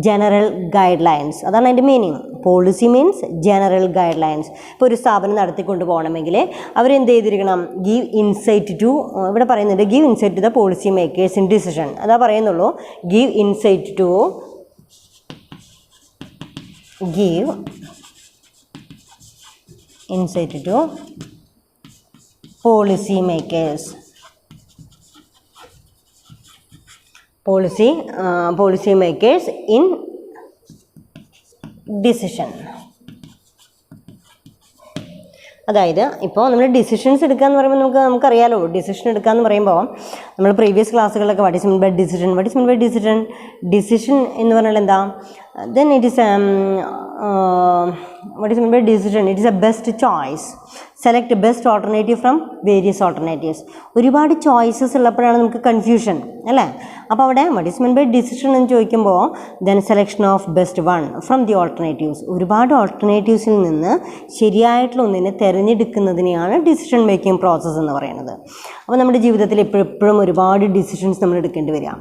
ജനറൽ ഗൈഡ് ലൈൻസ്, അതാണ് അതിൻ്റെ meaning. Policy means general guidelines. ഇപ്പോൾ ഒരു സ്ഥാപനം നടത്തിക്കൊണ്ട് പോകണമെങ്കിൽ അവരെന്ത് ചെയ്തിരിക്കണം, ഗീവ് ഇൻസൈറ്റ് ടു, ഇവിടെ പറയുന്നുണ്ട് give insight to the policy makers in decision, അതാ പറയുന്നുള്ളൂ. Give insight to policy makers. policy makers in decision. അതായത് ഇപ്പോൾ നമ്മൾ ഡിസിഷൻസ് എടുക്കുക എന്ന് പറയുമ്പോൾ നമുക്കറിയാലോ, ഡിസിഷൻ എടുക്കുക എന്ന് പറയുമ്പോൾ നമ്മൾ പ്രീവിയസ് ക്ലാസ്സുകളിലൊക്കെ what is mean by decision എന്ന് പറഞ്ഞാൽ എന്താ, then it is what is meant by decision? It is a best choice. Select best alternative from various alternatives. ഒരുപാട് ചോയ്സസ് ഉള്ളപ്പോഴാണ് നമുക്ക് കൺഫ്യൂഷൻ അല്ലേ. അപ്പോൾ അവിടെ what is meant by decision എന്ന് ചോദിക്കുമ്പോൾ then selection of best one from the alternatives. ഒരുപാട് ഓൾട്ടർനേറ്റീവ്സിൽ നിന്ന് ശരിയായിട്ടുള്ള ഒന്നിനെ തിരഞ്ഞെടുക്കുന്നതിനെയാണ് ഡിസിഷൻ മേക്കിംഗ് പ്രോസസ്സ് എന്ന് പറയുന്നത്. അപ്പോൾ നമ്മുടെ ജീവിതത്തിൽ എപ്പോഴും ഒരുപാട് ഡിസിഷൻസ് നമ്മൾ എടുക്കേണ്ടി വരിക.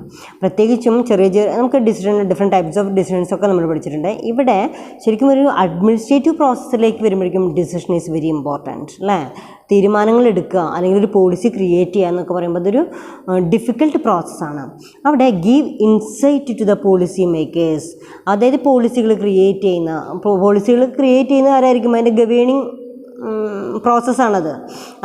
പ്രത്യേകിച്ചും ചെറിയ നമുക്ക് ഡിഫറെൻറ്റ് ടൈപ്സ് ഓഫ് ഡിസിഷൻസ് ഒക്കെ നമ്മൾ പഠിച്ചിട്ടുണ്ട്. ഇവിടെ ശരിക്കും ഒരു അഡ്മിനിസ്ട്രേറ്റീവ് പ്രോസസ്സിലേക്ക് വരുമ്പോഴേക്കും ഡിസിഷൻ ഈസ് വെരി ഇമ്പോർട്ടൻറ്റ് അല്ലേ. തീരുമാനങ്ങൾ എടുക്കുക അല്ലെങ്കിൽ ഒരു പോളിസി ക്രിയേറ്റ് ചെയ്യുക എന്നൊക്കെ പറയുമ്പോൾ അതൊരു ഡിഫിക്കൽട്ട് പ്രോസസ്സാണ്. അവിടെ give insight to the policy makers, അതായത് പോളിസികൾ ക്രിയേറ്റ് ചെയ്യുന്ന ആരായിരിക്കും? അതിൻ്റെ ഗവേണിംഗ് പ്രോസസ്സാണത്.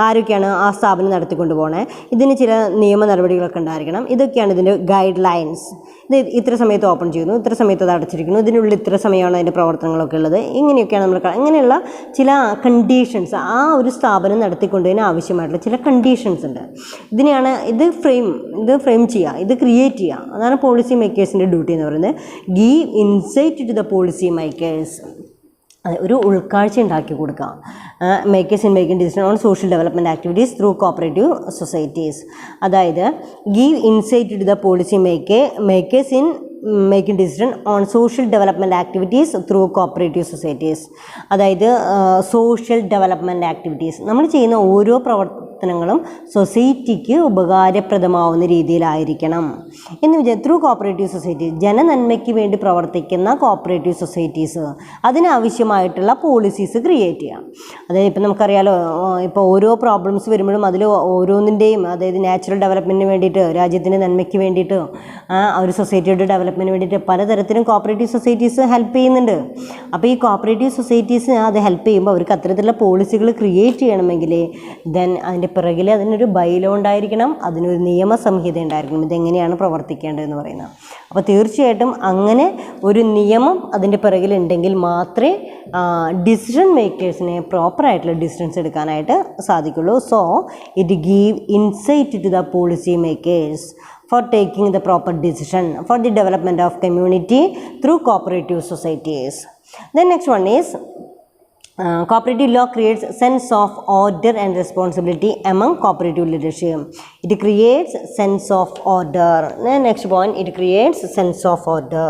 ആരൊക്കെയാണ് ആ സ്ഥാപനം നടത്തിക്കൊണ്ട് പോകണേ, ഇതിന് ചില നിയമ നടപടികളൊക്കെ ഉണ്ടായിരിക്കണം. ഇതൊക്കെയാണ് ഇതിൻ്റെ ഗൈഡ് ലൈൻസ്. ഇത് ഇത്ര സമയത്ത് ഓപ്പൺ ചെയ്യുന്നു, ഇത്ര സമയത്ത് അത് അടച്ചിരിക്കുന്നു, ഇതിനുള്ളിൽ ഇത്ര സമയമാണ് അതിൻ്റെ പ്രവർത്തനങ്ങളൊക്കെ ഉള്ളത്. ഇങ്ങനെയൊക്കെയാണ് നമ്മൾ ഇങ്ങനെയുള്ള ചില കണ്ടീഷൻസ്, ആ ഒരു സ്ഥാപനം നടത്തിക്കൊണ്ടതിന് ആവശ്യമായിട്ടുള്ള ചില കണ്ടീഷൻസ് ഉണ്ട്. ഇത് ഫ്രെയിം ചെയ്യുക, ഇത് ക്രിയേറ്റ് ചെയ്യുക. അതാണ് പോളിസി മേക്കേഴ്സിൻ്റെ ഡ്യൂട്ടി എന്ന് പറയുന്നത്. Give insight to the policy makers, ഒരു ഉൾക്കാഴ്ച ഉണ്ടാക്കി കൊടുക്കുക. Makers in making decision on social development activities through cooperative societies. അതായത് give insight to the policy makers in making decision on social development activities through cooperative societies. അതായത് social development activities, നമ്മൾ ചെയ്യുന്ന ഓരോ പ്രവർത്തനങ്ങളും സൊസൈറ്റിക്ക് ഉപകാരപ്രദമാവുന്ന രീതിയിലായിരിക്കണം എന്ന് ത്രൂ കോപ്പറേറ്റീവ് സൊസൈറ്റീസ്, ജനനന്മയ്ക്ക് വേണ്ടി പ്രവർത്തിക്കുന്ന കോപ്പറേറ്റീവ് സൊസൈറ്റീസ്, അതിനാവശ്യമായിട്ടുള്ള പോളിസീസ് ക്രിയേറ്റ് ചെയ്യാം. അതായത് ഇപ്പം നമുക്കറിയാലോ, ഇപ്പോൾ ഓരോ പ്രോബ്ലംസ് വരുമ്പോഴും അതിൽ ഓരോന്നിൻ്റെയും, അതായത് നാച്ചുറൽ ഡെവലപ്മെൻറ്റിന് വേണ്ടിയിട്ട്, രാജ്യത്തിൻ്റെ നന്മയ്ക്ക് വേണ്ടിയിട്ട്, ഒരു സൊസൈറ്റിയുടെ ഡെവലപ്മെൻറ്റിന് വേണ്ടിയിട്ട് പലതരത്തിലും കോപ്പറേറ്റീവ് സൊസൈറ്റീസ് ഹെൽപ്പ് ചെയ്യുന്നുണ്ട്. അപ്പോൾ ഈ കോപ്പറേറ്റീവ് സൊസൈറ്റീസിന് അത് ഹെൽപ്പ് ചെയ്യുമ്പോൾ അവർക്ക് അത്തരത്തിലുള്ള പോളിസികൾ ക്രിയേറ്റ് ചെയ്യണമെങ്കിൽ ദെൻ അതിൻ്റെ പിറകിൽ അതിനൊരു ബൈലോ ഉണ്ടായിരിക്കണം, അതിനൊരു നിയമസംഹിത ഉണ്ടായിരിക്കണം, ഇതെങ്ങനെയാണ് പ്രവർത്തിക്കേണ്ടതെന്ന് പറയുന്നത്. അപ്പോൾ തീർച്ചയായിട്ടും അങ്ങനെ ഒരു നിയമം അതിൻ്റെ പിറകിലുണ്ടെങ്കിൽ മാത്രമേ ഡിസിഷൻ മേക്കേഴ്സിനെ പ്രോപ്പറായിട്ടുള്ള ഡിസിഷൻസ് എടുക്കാനായിട്ട് സാധിക്കുള്ളൂ. So it give insight to the policy makers for taking the proper decision for the development of community through cooperative societies. The next one is cooperative law creates sense of order and responsibility among cooperative leadership. It creates sense of order. The next point, it creates sense of order.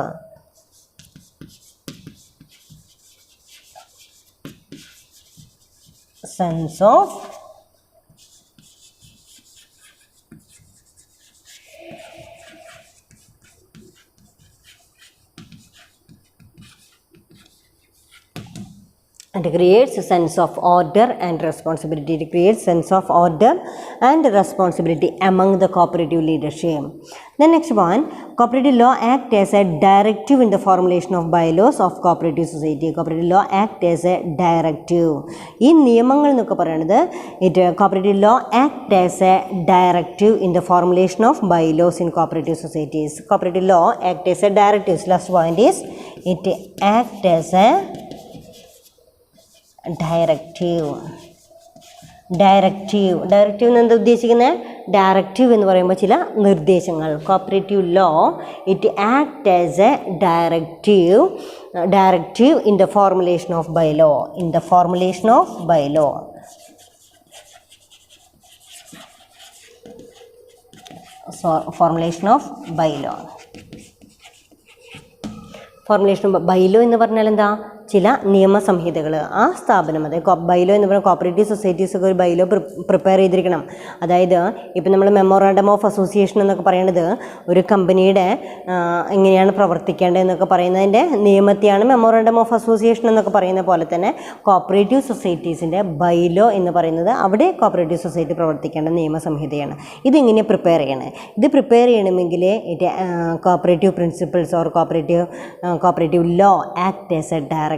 Sense of it creates a sense of order and responsibility. It creates sense of order and responsibility among the cooperative leadership. The next one, cooperative law act as a directive in the formulation of bylaws of cooperative society. Cooperative law act as a directive. ഈ നിയമങ്ങൾ എന്നൊക്കെ പറയുന്നത് cooperative law act as a directive in the formulation of bylaws in cooperative societies. Cooperative law act as a directive. Last point is it act as a directive എന്ന് എന്താ ഉദ്ദേശിക്കുന്നത്? Directive എന്ന് പറയുമ്പോൾ ചില നിർദ്ദേശങ്ങൾ. Cooperative law it act as A directive in the formulation of bylaw. formulation of bylaw എന്ന് പറഞ്ഞാൽ എന്താ? ചില നിയമസംഹിതകൾ ആ സ്ഥാപനം, അതായത് ബൈലോ എന്ന് പറയുന്ന കോപ്പറേറ്റീവ് സൊസൈറ്റീസൊക്കെ ഒരു ബൈലോ പ്രിപ്പയർ ചെയ്തിരിക്കണം. അതായത് ഇപ്പം നമ്മൾ മെമ്മോറാണ്ടം ഓഫ് അസോസിയേഷൻ എന്നൊക്കെ പറയുന്നത് ഒരു കമ്പനിയുടെ എങ്ങനെയാണ് പ്രവർത്തിക്കേണ്ടതെന്നൊക്കെ പറയുന്നതിൻ്റെ നിയമത്തെയാണ് മെമ്മോറാണ്ടം ഓഫ് അസോസിയേഷൻ എന്നൊക്കെ പറയുന്ന പോലെ തന്നെ കോപ്പറേറ്റീവ് സൊസൈറ്റീസിൻ്റെ ബൈലോ എന്ന് പറയുന്നത് അവിടെ കോപ്പറേറ്റീവ് സൊസൈറ്റി പ്രവർത്തിക്കേണ്ട നിയമസംഹിതയാണ്. ഇതെങ്ങനെ പ്രിപ്പയർ ചെയ്യണേ? ഇത് പ്രിപ്പയർ ചെയ്യണമെങ്കിൽ cooperative principles or cooperative law act as A directive.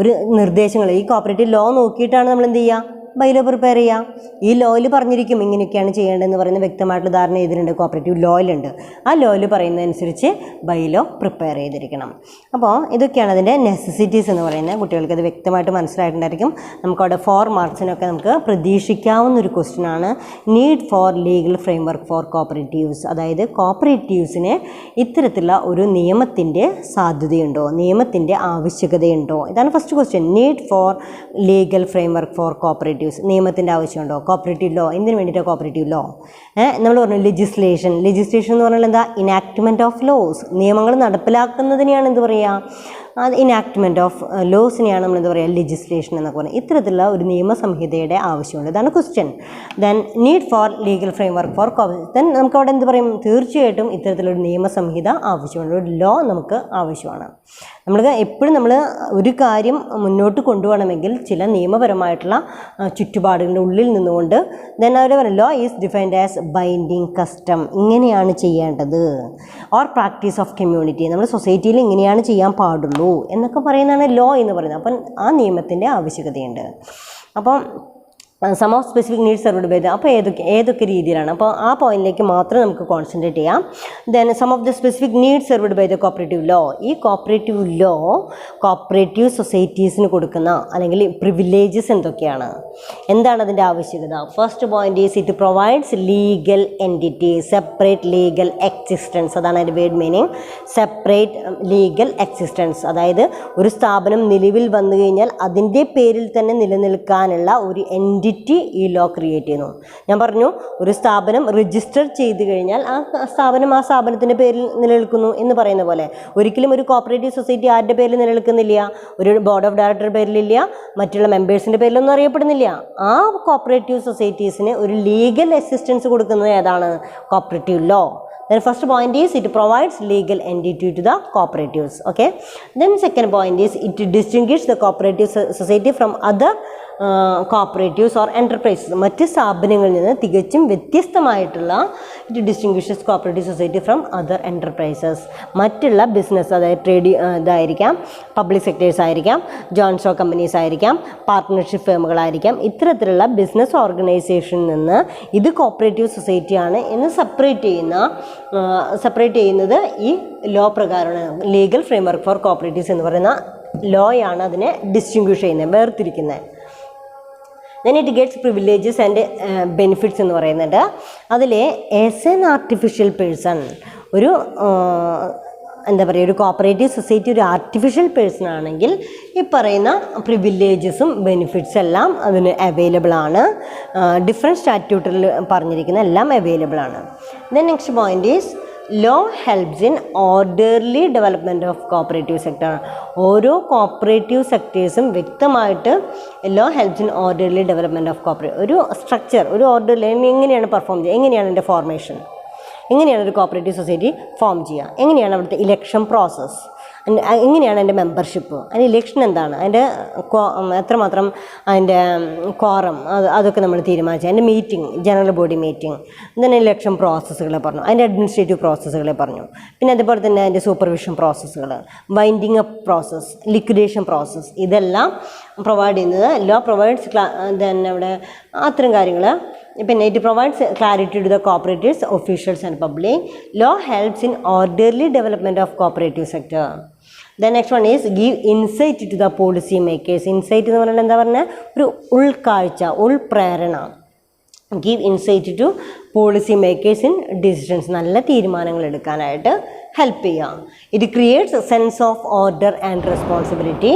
ഒരു നിർദ്ദേശങ്ങൾ ഈ കോപ്പറേറ്റീവ് ലോ നോക്കിയിട്ടാണ് നമ്മൾ എന്ത് ചെയ്യുക? ബൈലോ പ്രിപ്പയർ ചെയ്യാം. ഈ ലോയിൽ പറഞ്ഞിരിക്കും ഇങ്ങനെയൊക്കെയാണ് ചെയ്യേണ്ടതെന്ന് പറയുന്ന വ്യക്തമായിട്ടുള്ള ധാരണ ഇതിലുണ്ട്, കോപ്പറേറ്റീവ് ലോയിലുണ്ട്. ആ ലോയിൽ പറയുന്നതനുസരിച്ച് ബൈലോ പ്രിപ്പയർ ചെയ്തിരിക്കണം. അപ്പോൾ ഇതൊക്കെയാണ് അതിൻ്റെ നെസസിറ്റീസ് എന്ന് പറയുന്നത്. കുട്ടികൾക്ക് അത് വ്യക്തമായിട്ട് മനസ്സിലായിട്ടുണ്ടായിരിക്കും. നമുക്കവിടെ 4 മാർക്സിനൊക്കെ നമുക്ക് പ്രതീക്ഷിക്കാവുന്ന ഒരു ക്വസ്റ്റ്യനാണ് need for legal framework for cooperatives. അതായത് കോപ്പറേറ്റീവ്സിന് ഇത്തരത്തിലുള്ള ഒരു നിയമത്തിൻ്റെ സാധ്യതയുണ്ടോ, നിയമത്തിൻ്റെ ആവശ്യകതയുണ്ടോ? ഇതാണ് first question. Need for legal framework for cooperatives. നിയമത്തിൻ്റെ ആവശ്യമുണ്ടോ? കോപ്പറേറ്റീവ് ലോ എന്തിനു വേണ്ടിയിട്ടാണ് കോപ്പറേറ്റീവ് ലോ? നമ്മൾ പറഞ്ഞു ലെജിസ്ലേഷൻ എന്ന് പറഞ്ഞാൽ എന്താ? ഇനാക്ട്മെൻറ്റ് ഓഫ് ലോസ്. നിയമങ്ങൾ നടപ്പിലാക്കുന്നതിനെയാണ് എന്ത് പറയുക? അത് ഇനാക്ട്മെൻറ്റ് ഓഫ് ലോസിനെയാണ് നമ്മൾ എന്താ പറയുക? ലെജിസ്ലേഷൻ എന്നൊക്കെ പറയുന്നത്. ഇത്തരത്തിലുള്ള ഒരു നിയമസംഹിതയുടെ ആവശ്യമുണ്ട്. ഇതാണ് question. Then need for legal framework four then നമുക്കവിടെ എന്ത് പറയും? തീർച്ചയായിട്ടും ഇത്തരത്തിലൊരു നിയമസംഹിത ആവശ്യമുണ്ട്, ഒരു ലോ നമുക്ക് ആവശ്യമാണ്. എപ്പോഴും നമ്മൾ ഒരു കാര്യം മുന്നോട്ട് കൊണ്ടുപോകണമെങ്കിൽ ചില നിയമപരമായിട്ടുള്ള ചുറ്റുപാടുകളുടെ ഉള്ളിൽ നിന്നുകൊണ്ട് ദെൻ അവർ പറയും law is defined as binding custom. ഇങ്ങനെയാണ് ചെയ്യേണ്ടത്. Or practice of community. നമ്മൾ സൊസൈറ്റിയിൽ ഇങ്ങനെയാണ് ചെയ്യാൻ പാടുള്ളൂ എന്നൊക്കെ പറയുന്നതാണ് ലോ എന്ന് പറയുന്നത്. അപ്പം ആ നിയമത്തിൻ്റെ ആവശ്യകതയുണ്ട്. അപ്പം some of specific needs served by അപ്പോൾ ഏതൊക്കെ രീതിയിലാണ്? അപ്പോൾ ആ പോയിന്റിലേക്ക് മാത്രം നമുക്ക് കോൺസെൻട്രേറ്റ് ചെയ്യാം. Then some of the specific needs served by the cooperative law. ഈ കോപ്പറേറ്റീവ് ലോ കോപ്പറേറ്റീവ് സൊസൈറ്റീസിന് കൊടുക്കുന്ന അല്ലെങ്കിൽ പ്രിവിലേജസ് എന്തൊക്കെയാണ്? എന്താണ് അതിൻ്റെ ആവശ്യകത? First point is it provides legal entity, separate legal existence. അതാണ് അതിൻ്റെ word meaning. Separate legal existence. അതായത് ഒരു സ്ഥാപനം നിലവിൽ വന്നു കഴിഞ്ഞാൽ അതിൻ്റെ പേരിൽ തന്നെ നിലനിൽക്കാനുള്ള ഒരു എൻറ്റിറ്റി ഈ ലോ ക്രിയേറ്റ് ചെയ്യുന്നു. ഞാൻ പറഞ്ഞു ഒരു സ്ഥാപനം രജിസ്റ്റർ ചെയ്ത് കഴിഞ്ഞാൽ ആ സ്ഥാപനത്തിൻ്റെ പേരിൽ നിലനിൽക്കുന്നു എന്ന് പറയുന്ന പോലെ ഒരിക്കലും ഒരു കോപ്പറേറ്റീവ് സൊസൈറ്റി ആരുടെ പേരിൽ നിലനിൽക്കുന്നില്ല? ഒരു ബോർഡ് ഓഫ് ഡയറക്ടർ പേരിലില്ല, മറ്റുള്ള മെമ്പേഴ്സിൻ്റെ പേരിലൊന്നും അറിയപ്പെടുന്നില്ല. ആ കോപ്പറേറ്റീവ് സൊസൈറ്റീസിന് ഒരു ലീഗൽ അസിസ്റ്റൻസ് കൊടുക്കുന്നത് ഏതാണ്? Cooperative law. Then first point is it provides legal entity to the cooperatives. Okay. Then second point is it distinguishes the cooperative society from other cooperatives or enterprises. മറ്റ് സ്ഥാപനങ്ങളിൽ നിന്ന് തികച്ചും വ്യത്യസ്തമായിട്ടുള്ള it distinguishes cooperative society from other enterprises. മറ്റുള്ള business, അതായത് trade ഇതായിരിക്കാം, public sectors ആയിരിക്കാം, joint stock companies ആയിരിക്കാം, പാർട്ട്ണർഷിപ്പ് ഫേമുകളായിരിക്കാം. ഇത്തരത്തിലുള്ള ബിസിനസ് ഓർഗനൈസേഷനിൽ നിന്ന് ഇത് കോപ്പറേറ്റീവ് സൊസൈറ്റിയാണ് എന്ന് സെപ്പറേറ്റ് ചെയ്യുന്നത് ഈ ലോ പ്രകാരമാണ്. ലീഗൽ ഫ്രെയിംവർക്ക് ഫോർ കോപ്പറേറ്റീവ്സ് എന്ന് പറയുന്ന ലോയാണ് അതിനെ ഡിസ്റ്റിങ്വിഷ് ചെയ്യുന്നത്, വേർതിരിക്കുന്നത്. Then it gets privileges and benefits എന്ന് പറയുന്നുണ്ട്. അതിൽ ആസ് എൻ ആർട്ടിഫിഷ്യൽ പേഴ്സൺ ഒരു കോപ്പറേറ്റീവ് സൊസൈറ്റി ഒരു ആർട്ടിഫിഷ്യൽ പേഴ്സൺ ആണെങ്കിൽ ഈ പറയുന്ന പ്രിവിലേജസും ബെനിഫിറ്റ്സ് എല്ലാം അതിന് അവൈലബിൾ ആണ്. ഡിഫറെൻറ്റ് സ്റ്റാറ്റ്യൂട്ടിൽ പറഞ്ഞിരിക്കുന്ന എല്ലാം അവൈലബിൾ ആണ്. Then next point is law helps in orderly development of cooperative sector. ഓരോ കോപ്പറേറ്റീവ് സെക്ടേഴ്സും വ്യക്തമായിട്ട് law helps in orderly development of cooperative. ഒരു സ്ട്രക്ചർ, ഒരു ഓർഡർലി എങ്ങനെയാണ് പെർഫോം ചെയ്യുക, എങ്ങനെയാണ് അതിൻ്റെ ഫോർമേഷൻ, എങ്ങനെയാണ് ഒരു കോപ്പറേറ്റീവ് സൊസൈറ്റി ഫോം ചെയ്യുക, എങ്ങനെയാണ് അവിടുത്തെ ഇലക്ഷൻ പ്രോസസ്സ്, എങ്ങനെയാണ് അതിൻ്റെ മെമ്പർഷിപ്പ്, അതിൻ്റെ ഇലക്ഷൻ എന്താണ്, അതിൻ്റെ എത്രമാത്രം അതിൻ്റെ ക്വാറം, അതൊക്കെ നമ്മൾ തീരുമാനിച്ചു. അതിൻ്റെ meeting, general body meeting, then election പ്രോസസ്സുകളെ പറഞ്ഞു, അതിൻ്റെ അഡ്മിനിസ്ട്രേറ്റീവ് പ്രോസസ്സുകളെ പറഞ്ഞു. പിന്നെ അതുപോലെ തന്നെ അതിൻ്റെ സൂപ്പർവിഷൻ പ്രോസസ്സുകൾ, winding up process, liquidation process, ഇതെല്ലാം പ്രൊവൈഡ് ചെയ്യുന്നത് ലോ പ്രൊവൈഡ്സ്. അവിടെ അത്തരം കാര്യങ്ങൾ. പിന്നെ it provides clarity to the cooperatives, officials and public. Law helps in orderly development of cooperative sector. The next one is give insight to the policy makers. Insight എന്ന് പറഞ്ഞാൽ എന്താ പറഞ്ഞാൽ ഒരു ഉൾക്കാഴ്ച, ഉൾപ്രേരണ. Give insight to policy makers in decisions. നല്ല തീരുമാനങ്ങൾ എടുക്കാനായിട്ട് ഹെൽപ്പ് ചെയ്യാം. It creates a sense of order and responsibility.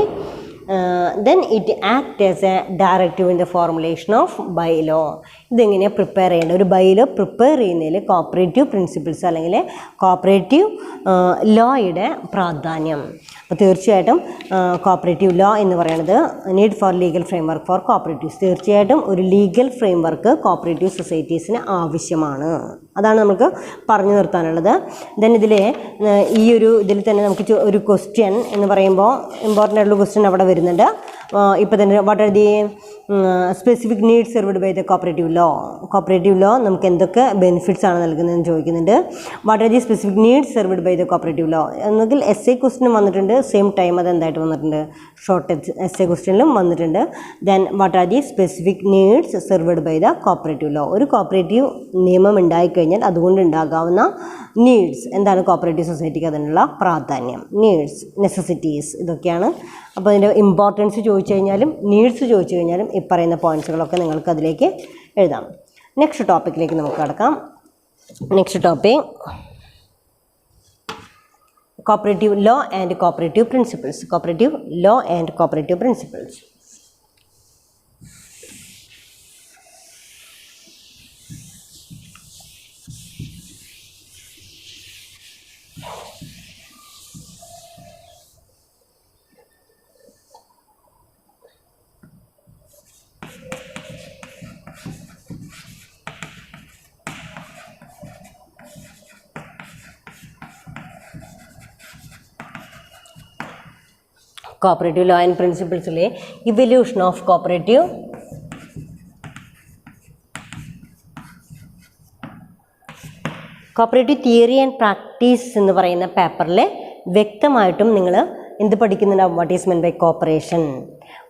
then it acts as a directive in the formulation of bylaw. ഇതെങ്ങനെയാണ് പ്രിപ്പയർ ചെയ്യേണ്ടത്? ഒരു ബൈലോ പ്രിപ്പയർ ചെയ്യുന്നതിൽ കോപ്പറേറ്റീവ് പ്രിൻസിപ്പിൾസ് അല്ലെങ്കിൽ cooperative ലോയുടെ പ്രാധാന്യം. അപ്പോൾ തീർച്ചയായിട്ടും കോപ്പറേറ്റീവ് ലോ എന്ന് പറയുന്നത് need for legal framework for cooperatives. തീർച്ചയായിട്ടും ഒരു ലീഗൽ ഫ്രെയിംവർക്ക് കോപ്പറേറ്റീവ് സൊസൈറ്റീസിന് ആവശ്യമാണ്. അതാണ് നമുക്ക് പറഞ്ഞു നിർത്താനുള്ളത്. ദെൻ ഇതിൽ തന്നെ നമുക്ക് ഒരു ക്വസ്റ്റ്യൻ എന്ന് പറയുമ്പോൾ ഇമ്പോർട്ടൻ്റ് ആയിട്ടുള്ള ക്വസ്റ്റ്യൻ അവിടെ വരുന്നുണ്ട്. ഇപ്പോൾ തന്നെ what are the specific needs served by the cooperative law. Cooperative law നമുക്ക് എന്തൊക്കെ ബെനിഫിറ്റ്സ് ആണ് നൽകുന്നതെന്ന് ചോദിക്കുന്നുണ്ട്. What are the specific needs served by the cooperative law എന്നെങ്കിൽ essay ക്വസ്റ്റ്യനും വന്നിട്ടുണ്ട്, സെയിം ടൈം അത് എന്തായിട്ട് വന്നിട്ടുണ്ട്, ഷോർട്ട് essay ക്വസ്റ്റ്യനിലും വന്നിട്ടുണ്ട്. Then what are the specific needs served by the cooperative law. ഒരു കോപ്പറേറ്റീവ് നിയമം ഉണ്ടായിക്കഴിഞ്ഞാൽ അതുകൊണ്ട് ഉണ്ടാകാവുന്ന നീഡ്സ് എന്താണ്, കോപ്പറേറ്റീവ് സൊസൈറ്റിക്ക് അതിനുള്ള പ്രാധാന്യം, നീഡ്സ്, നെസസിറ്റീസ്, ഇതൊക്കെയാണ്. അപ്പോൾ അതിൻ്റെ ഇമ്പോർട്ടൻസ് ചോദിച്ചു കഴിഞ്ഞാലും നീഡ്സ് ചോദിച്ചു കഴിഞ്ഞാലും ഈ പറയുന്ന പോയിൻറ്റ്സുകളൊക്കെ നിങ്ങൾക്ക് അതിലേക്ക് എഴുതാം. നെക്സ്റ്റ് ടോപ്പിക്കിലേക്ക് നമുക്ക് കടക്കാം. Next topic cooperative law and cooperative principles. Cooperative law and cooperative principles. Cooperative law and പ്രിൻസിപ്പിൾസിലെ evolution of cooperative theory and practice എന്ന് പറയുന്ന പേപ്പറിൽ വ്യക്തമായിട്ടും നിങ്ങൾ എന്ത് പഠിക്കുന്നുണ്ടാവും, what is meant by cooperation,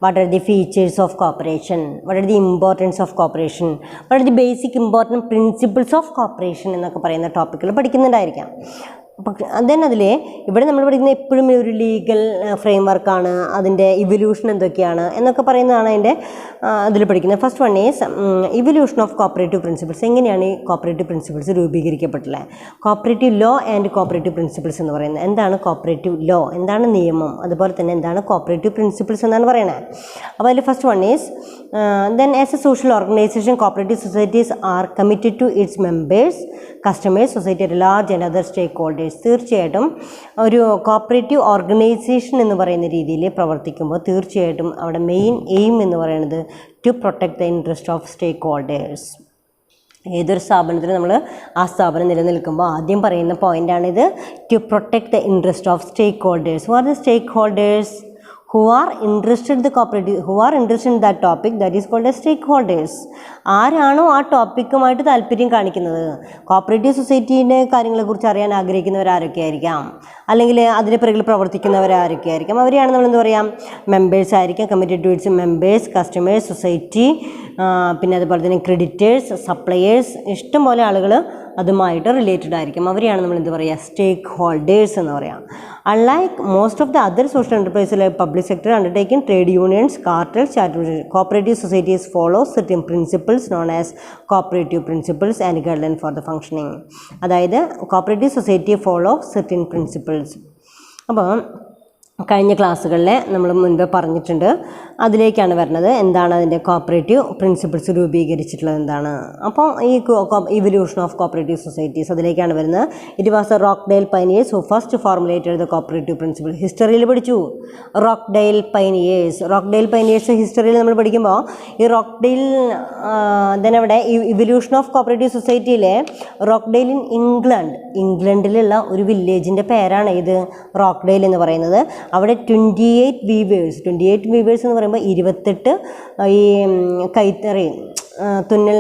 what are the features of cooperation, what are the importance of cooperation, what are the basic important principles of cooperation എന്നൊക്കെ പറയുന്ന ടോപ്പിക്കുകൾ പഠിക്കുന്നുണ്ടായിരിക്കാം. Then അതിൽ ഇവിടെ നമ്മൾ പഠിക്കുന്ന എപ്പോഴും ഒരു ലീഗൽ ഫ്രെയിം വർക്കാണ്, അതിൻ്റെ ഇവല്യൂഷൻ എന്തൊക്കെയാണ് എന്നൊക്കെ പറയുന്നതാണ് അതിൻ്റെ അതിൽ പഠിക്കുന്നത്. First one is evolution of cooperative principles. എങ്ങനെയാണ് ഈ കോപ്പറേറ്റീവ് പ്രിൻസിപ്പിൾസ് രൂപീകരിക്കപ്പെട്ടിട്ടുള്ളത്? Cooperative law and cooperative principles എന്ന് പറയുന്നത് എന്താണ്? കോപ്പറേറ്റീവ് ലോ എന്താണ്, നിയമം, അതുപോലെ തന്നെ എന്താണ് കോപ്പറേറ്റീവ് പ്രിൻസിപ്പിൾസ് എന്നാണ് പറയുന്നത്. അപ്പോൾ അതിൽ first one is then as a social organisation cooperative societies are committed to its members, customers, society at large and other stakeholders. തീർച്ചയായിട്ടും ഒരു കോപ്പറേറ്റീവ് ഓർഗനൈസേഷൻ എന്ന് പറയുന്ന രീതിയിൽ പ്രവർത്തിക്കുമ്പോൾ തീർച്ചയായിട്ടും അവിടെ മെയിൻ എയിം എന്ന് പറയുന്നത് to protect the interest of stakeholders. ഏതൊരു സ്ഥാപനത്തിൽ നമ്മൾ ആ സ്ഥാപനം നിലനിൽക്കുമ്പോൾ ആദ്യം പറയുന്ന പോയിൻ്റാണിത്, to protect the interest of stakeholders. Who are the stakeholders? who are interested in that topic, that is called as stakeholders. ആരാണോ ആ ടോപ്പിക്കുമായിട്ട് താല്പര്യം കാണിക്കുന്നത്, കോപ്പറേറ്റീവ് സൊസൈറ്റീൻ്റെ കാര്യങ്ങളെക്കുറിച്ച് അറിയാൻ ആഗ്രഹിക്കുന്നവരാരൊക്കെ ആയിരിക്കാം, അല്ലെങ്കിൽ അതിന് പിറകിൽ പ്രവർത്തിക്കുന്നവരാരൊക്കെ ആയിരിക്കാം, അവരെയാണ് നമ്മൾ എന്താ പറയുക, മെമ്പേഴ്സ് ആയിരിക്കാം, committed to its members, customers, society, പിന്നെ അതുപോലെ തന്നെ ക്രെഡിറ്റേഴ്സ്, സപ്ലയേഴ്സ്, ഇഷ്ടംപോലെ ആളുകൾ അതുമായിട്ട് റിലേറ്റഡ് ആയിരിക്കും, അവരെയാണ് നമ്മൾ എന്ത് പറയുക, സ്റ്റേക്ക് ഹോൾഡേഴ്സ് എന്ന് പറയാം. Unlike most of the other social enterprise like public sector undertaking trade unions, cartels, cooperative societies follow certain principles known as cooperative principles and guidelines for the functioning. അതായത് cooperative society follow certain principles. അപ്പോൾ കഴിഞ്ഞ ക്ലാസ്സുകളിൽ നമ്മൾ മുൻപ് പറഞ്ഞിട്ടുണ്ട്, അതിലേക്കാണ് വരുന്നത്. എന്താണ് അതിൻ്റെ കോപ്പറേറ്റീവ് പ്രിൻസിപ്പിൾസ് രൂപീകരിച്ചിട്ടുള്ളത് എന്താണ്? അപ്പോൾ ഈ ഇവല്യൂഷൻ ഓഫ് കോപ്പറേറ്റീവ് സൊസൈറ്റീസ് അതിലേക്കാണ് വരുന്നത്. It was a Rochdale pioneers who first formulated the cooperative principle. ഹിസ്റ്ററിയിൽ പഠിച്ചു റോക്ക്ഡെയിൽ പൈനിയേഴ്സ് ഹിസ്റ്ററിയിൽ നമ്മൾ പഠിക്കുമ്പോൾ ഈ റോക്ക്ഡെയിൽ അവിടെ ഇവല്യൂഷൻ ഓഫ് കോപ്പറേറ്റീവ് സൊസൈറ്റിയിലെ റോക്ക്ഡെയിൽ ഇൻ ഇംഗ്ലണ്ടിലുള്ള ഒരു വില്ലേജിൻ്റെ പേരാണ് ഇത് റോക്ക്ഡെയിൽ എന്ന് പറയുന്നത്. അവിടെ 28 വീവേഴ്സ് എന്ന് പറയുമ്പോൾ 28 ഈ കൈത്തറി തുന്നൽ